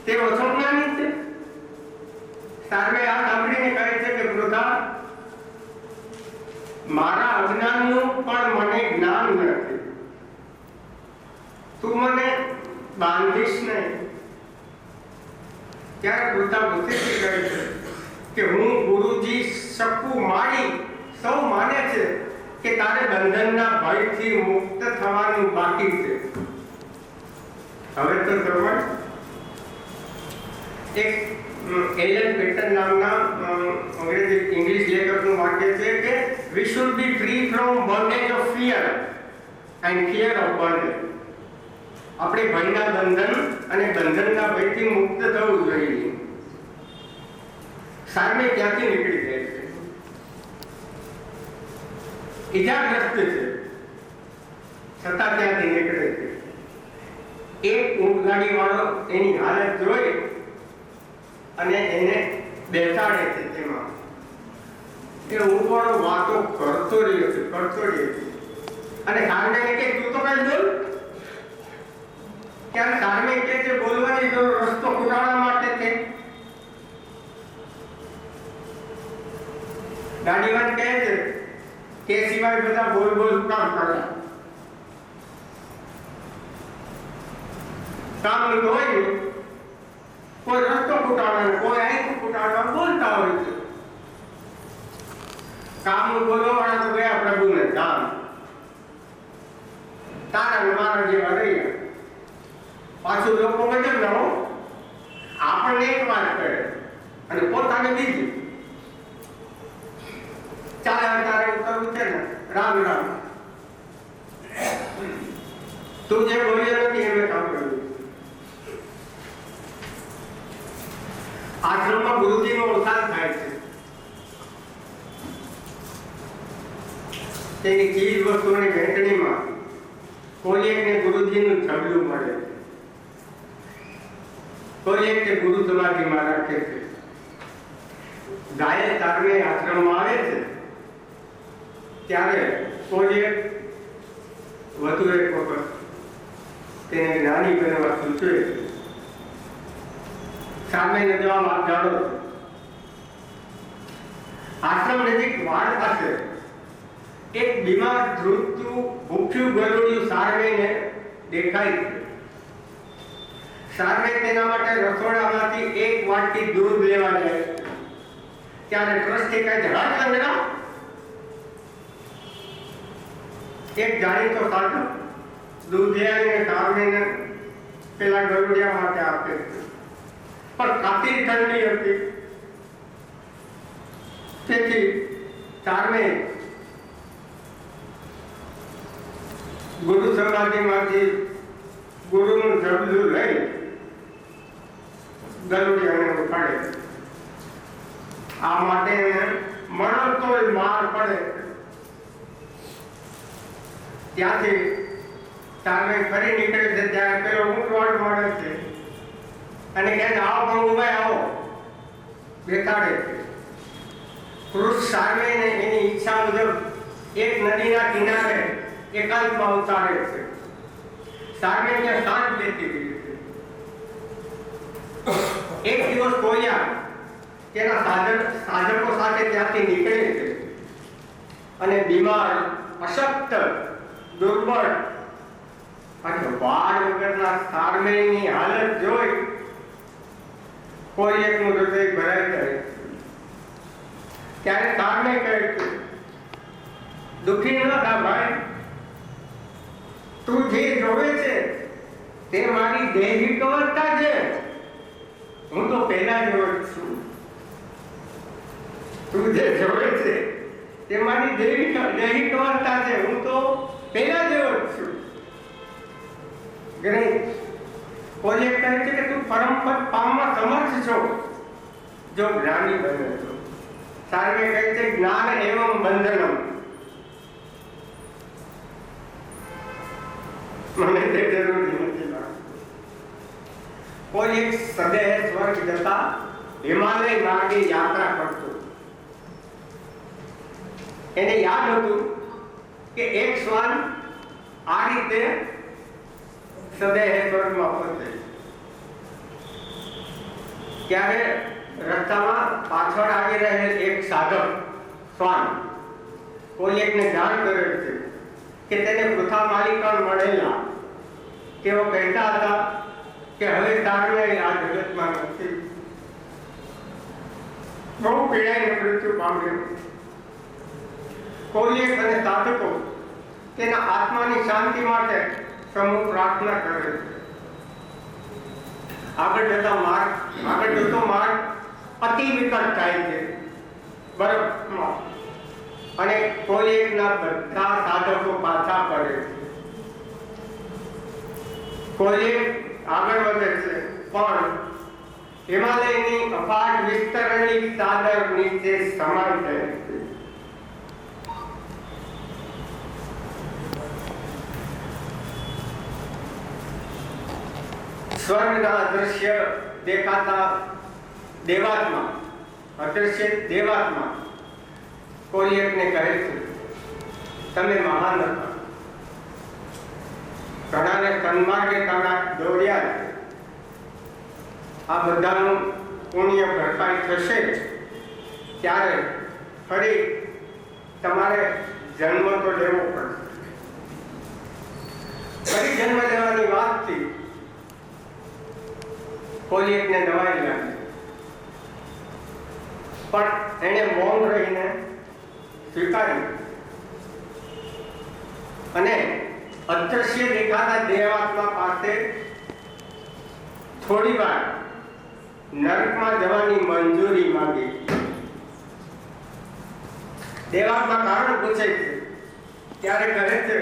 તે ઓછો જ્ઞાની છે. તારમે આ સાંભળીને કહે છે કે પૃથા મારા અજ્ઞાનનું પણ મને જ્ઞાન નથી. તું મને બાંધીશ નહીં. ત્યારે પૃથા ગુસ્સેથી કહે છે કે હું ગુરુજી શકુ મારી સૌ માને છે કે તારે બંધનના ભયથી મુક્ત થવાનું બાકી છે. હવે તો સમજ. એક એલન પેટન નામના ઇંગ્લિશ લેખકનું વાક્ય છે કે we should be free from bondage of fear and fear of bondage. આપણે ભયના બંધન અને બંધનના ભયથી મુક્ત થવું જોઈએ. સામે ક્યાંથી નીકળી જાય છે, ઈજાગ્રસ્ત છે છતાં ત્યાંથી નીકળે છે. એક ઊંટગાડી વાળો એની હાલત જોઈ અને એને બેસાડે છે. તેમાં એ ઊંટવાળો વાતો કરતો રહ્યો છે અને સામે કે તું તો કઈ બોલ. ત્યારે સામે કે છે બોલવાની જો રસ્તો ખોટાડવા માટે છે. ગાડીવાન કહે છે કે સિવાય બધા બોલ કામ કરે. કામ હોય ને કોઈ રસ્તો ફૂટાડવાનો, કોઈ આંખ ફૂટાડવા બોલતા હોય છે. કામનું બોલવા વાળા તો ગયા પ્રભુને કામ. તારા ને મારા જેવા રહ્યા. પાછું લોકો ગજબ ન હો, આપણને એક વાત કરે અને પોતાને બીજી. ચાલે તારે ઉતરવું છે ને, રામ રામ. તું જે બોલ્યો નથી એમ કામ કર્યું. આશ્રમમાં ગુરુજીનો અવસાન થાય છે. તેની ચીજ વસ્તુઓની વહેંચણીમાં કોઈ એકને ગુરુજીનું છબલું મળે છે, કોઈ એકને ગુરુ સમાધિમાં રાખે છે. ગાયે તારવે આશ્રમમાં આવે છે ત્યારે કોઈ એક વધુ એક વખત તેને જ્ઞાની બનવા સૂચવે છે. સામેનો જવાબ આપ જાણો છો. આશ્રમ નજીક વાડ પાસે એક બીમાર ધ્રુજતું ભૂખ્યું ગરુડિયું સારવેને દેખાય છે. સારવે તેના માટે રસોડામાંથી એક વાટકી દૂધ લેવા જાય છે. ત્યારે ટ્રસ્ટી કહે છે હા ચંદ્રા. એક જાણીતો સાધુ દૂધ લઈ આવીને સારવેને પેલા ગરુડિયા માટે આપે છે. પણ કાફી ઠંડી હતી તેથી સારવે ગુરુ સમાધિમાંથી ગુરુનું જબલું લઈ ગરુડિયાને ઉઠાડે. આ માટે મરણતોય માર પડે. ત્યાંથી સારવે ફરી નીકળે છે ત્યારે પેલો ઊંટવાળ મળે છે અને કહે આવો ગંગુભાઈ આવો, બેસાડે છે. પુરુષ સારવેને એની ઈચ્છા મુજબ એક નદીના કિનારે એકાંતમાં ઉતારે છે. સારવે ત્યાં શાંત બેસી ગઈ છે. એક દિવસ કોયા તેના સાધકો સાથે ત્યાંથી નીકળે છે અને બીમાર, અશક્ત, દુર્બળ અને વાળ વગરના સારમેયની હાલત જોઈ કોઈ એકનું હૃદય ભરાઈ જાય. ત્યારે સારમેય કહે છે, દુઃખી ન થા ભાઈ, તું જે જોવે છે તે મારી દૈહિક અવસ્થા છે. હું તો પહેલા જેવો જ છું. તું જે જોવે છે તે મારી દૈહિક અવસ્થા છે. હું તો પહેલા જેવો જ છું. કોઈ એક કહે છે કે તું પરમ પદ પામવા સમર્થ છો જો જ્ઞાની બને છો. સારમે કહે છે જ્ઞાન એવં બંધનમ. મને તે જરૂરી નથી લાગતું. કોઈ એક સદેહ સ્વર્ગ જતા હિમાલય માર્ગે યાત્રા કરતો. એને યાદ હતું કે એક શ્વાન આ રીતે સદેહ સ્વર્ગમાં પહોંચે. ત્યારે રસ્તામાં પાછળ આવી રહેલ એક સાધક શ્વાન કોઈ એકને જાણ કરે છે કે તેને પૃથા માલિકા મળેલા. તેઓ કહેતા હતા કે હવે તારને આ જગતમાં નથી. બહુ પીડાઈને મૃત્યુ પામ્યો. કોઈ એક અને સાધકો તેના આત્માની શાંતિ માટે સમૂહ પ્રાર્થના કરે છે. આગળ જતો માર્ગ અતિ વિકટ થાય છે બરફમાં, અને કોઈ એકના બધા સાધકો પાછા પડે છે. કોઈ એક આગળ વધે છે પણ હિમાલયની અપાટ વિસ્તરણી ચાદર નીચે સમાઈ જાય છે. સ્વર્ગના દ્રશ્ય દેખાતા દેવાત્મા, અદૃશ્ય દેવાત્મા કોઈ એકને કહે છે તમે મહાન હતા. ઘણાને સન્માર્ગે તમે દોર્યા છે. આ બધાનું પુણ્ય ભરપાઈ થશે ત્યારે ફરી તમારે જન્મ તો લેવો પડશે. ફરી જન્મ લેવાની વાતથી કોઈ એકને નવાઈ લાગી, પણ એને મૌન રહીને સ્વીકાર્યું અને અદૃશ્ય દેખાતા દેવાત્મા પાસે થોડી વાર નરકમાં જવાની મંજૂરી માંગી. દેવાત્મા કારણ પૂછે છે ત્યારે કહે છે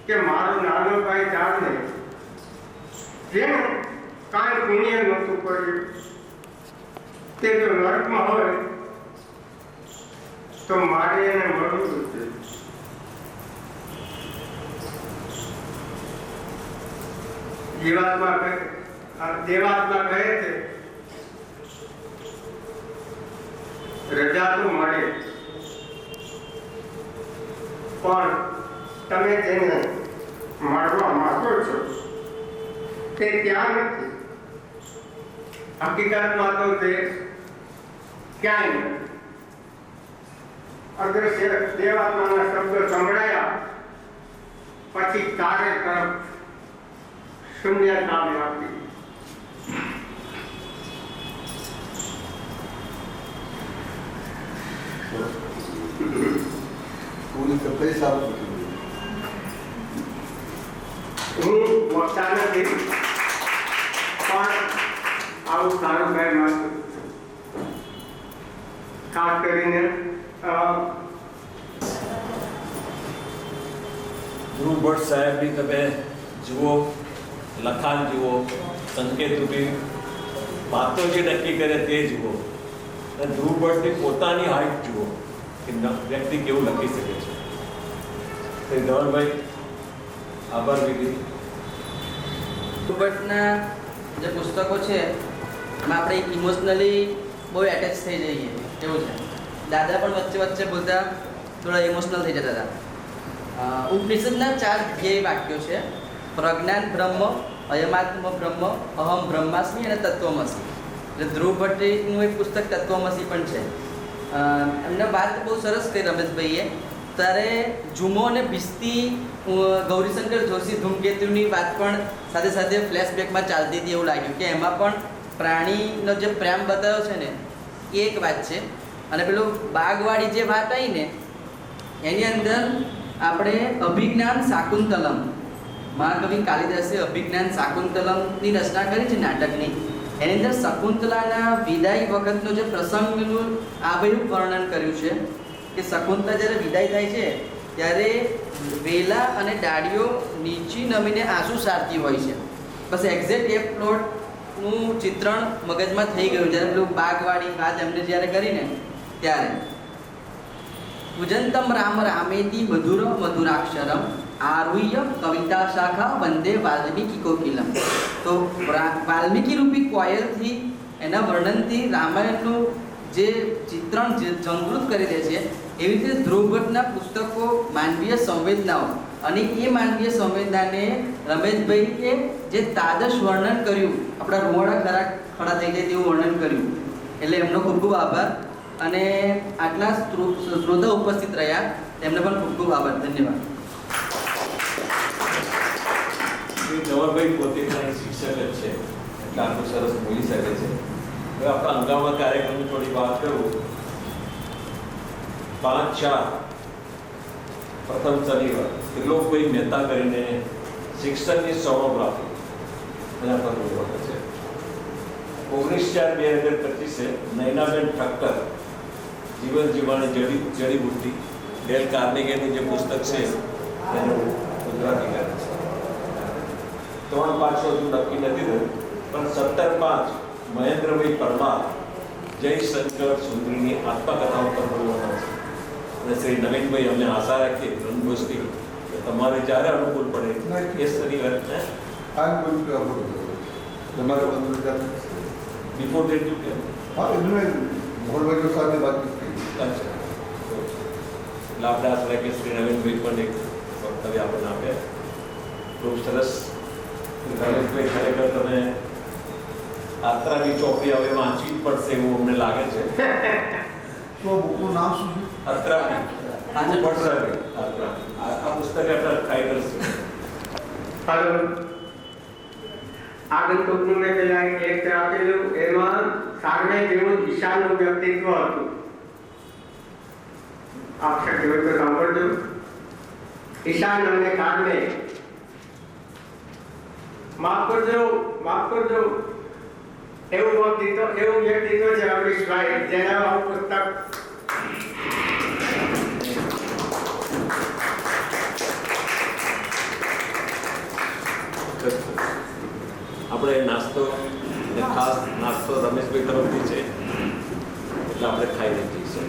કે મારો નાનો ભાઈ ચાંદને જેનું કાંઈ પુણ્ય નહોતું કર્યું તે જો નરકમાં હોય તો મારે એને મળવું છે. દેવાત્મા કહે છે રજા તો મળે પણ તમે જેને મળવા માંગો છો તે ત્યાં નથી. હકીકતમાં તો તે ક્યાંય નથી. અદૃશ્ય દેવાત્માના શબ્દો સંભળાયા પછી ચારે તરફ શૂન્યતા વ્યાપી. પૂરી તો પૈસા હું વક્તા નથી પણ આવું સારું કઈ માનું. ખાસ કરીને ધ્રુવ ભટ્ટ સાહેબની તમે જુઓ, લખાણ જુઓ, સંકેતોની વાતો જે નક્કી કરે તે જુઓ, અને ધ્રુવ ભટ્ટની પોતાની હાઈટ જુઓ કે વ્યક્તિ કેવું લખી શકે છે. તો ધવલભાઈ આભાર વિધિ. ધ્રુવ ભટ્ટના જે પુસ્તકો છે એમાં આપણે ઇમોશનલી બહુ એટેચ થઈ જઈએ એવું છે. દાદા પણ વચ્ચે વચ્ચે બોલતા થોડા ઇમોશનલ થઈ જતા હતા. ઉપનિષદના 4 ધ્યેય વાક્યો છે: પ્રજ્ઞાન બ્રહ્મ, અયમાત્મ બ્રહ્મ, અહમ બ્રહ્માસ્મિ અને તત્વમસી. એટલે ધ્રુવ ભટ્ટનું એક પુસ્તક તત્વમસી પણ છે. એમને વાત બહુ સરસ કરી રમેશભાઈએ ત્યારે ઝુમો અને ભીસ્તી ગૌરીશંકર જોશી ધૂમકેતુની વાત પણ સાથે સાથે ફ્લેશબેકમાં ચાલતી હતી એવું લાગ્યું કે એમાં પણ પ્રાણીનો જે પ્રેમ બતાવ્યો છે ને એ એક વાત છે. અને પેલું બાગવાળી જે વાત આવી ને એની અંદર આપણે અભિજ્ઞાન શાકુંતલમ, મહાકવિ કાલિદાસે અભિજ્ઞાન શાકુંતલમની રચના કરી છે નાટકની. એની અંદર શકુંતલાના વિદાય વખતનો જે પ્રસંગનું આબેહૂબ વર્ણન કર્યું છે કે શકુંતલા જ્યારે વિદાય થાય છે ત્યારે વેલા અને ડાળીઓ નીચી નમીને આંસુ સારતી હોય છે. બસ એક્ઝેક્ટ એ પ્લોટનું ચિત્રણ મગજમાં થઈ ગયું જ્યારે પેલું બાગવાળી વાત એમને જ્યારે કરીને ત્યારે પૂજંતમ રામ રામેતી મધુર મધુરાક્ષરમ આરુહ્ય કવિતા શાખા વંદે વાલ્મીકી કોકિલમ. તો વાલ્મીકી રૂપી કોયલથી એના વર્ણનથી રામાયણનું જે ચિત્રણ જંગૃત કરી દે છે એવી રીતે ધ્રુવ ભટ્ટના પુસ્તકો માનવીય સંવેદનાઓ અને એ માનવીય સંવેદનાને રમેશભાઈએ જે તાદશ વર્ણન કર્યું, આપણા રૂવાડા ખડા થઈ જાય તેવું વર્ણન કર્યું, એટલે એમનો ખૂબ ખૂબ આભાર. અને આટલા શ્રોતા ઉપસ્થિત રહ્યા તેમને પણ ખૂબ ખૂબ આભાર. ધન્યવાદ. જવાહરભાઈ પોતે પણ શિક્ષક જ છે એટલે આટલું સરસ બોલી શકે છે. હવે આપણા હંગામા કાર્યક્રમની થોડી વાત કરું. 5/4 પ્રથમ શનિવાર ત્રિલોકભાઈ મહેતા કરીને શિક્ષણની સોનોગ્રાફી એના પર વખત છે. 19/4/2025 નૈનાબેન ઠક્કર જીવન જીવવાની જડીબુટ્ટી ડેલ કાર્નેગીનું જે પુસ્તક છે એનું ગુજરાતી કરે છે. 3/5 હજુ નક્કી નથી થયું પણ 17/5 મહેન્દ્રભાઈ પરમાર જયશંકર સુંદરીની આત્મકથાઓ પર બોલવાના છે. અને શ્રી નવીનભાઈ અમને આશા રાખીએ રણગોષ્ઠી કે તમારે જ્યારે અનુકૂળ પડે એ શનિવાર બિફોર ડેટ યુ કેન એટલે આપણે આશા રાખીએ શ્રી નવીનભાઈ પણ એક વક્તવ્ય આપણને આપે. ખૂબ સરસ. રમેશભાઈ ખરેખર તમે આત્રાની ચોપડી હવે વાંચવી જ પડશે એવું અમને લાગે છે. બુકનું નામ શું છે? અત્રાની આ પુસ્તક આપણા ટાઇટલ છે. આગંતુકનું મેં પેલા એક લેક્ચર આપેલું એમાં સારણે જેવું ઈશાનનું વ્યક્તિત્વ હતું. આપ શક્ય હોય તો સાંભળજો. ઈશાન અને કારણે માફ કરજો એવું વ્યક્તિત્વ છે અમરીશભાઈ જેના આવું પુસ્તક આપણે નાસ્તો ખાસ નાસ્તો રમેશભાઈ તરફથી છે એટલે આપણે ખાઈને જઈશું.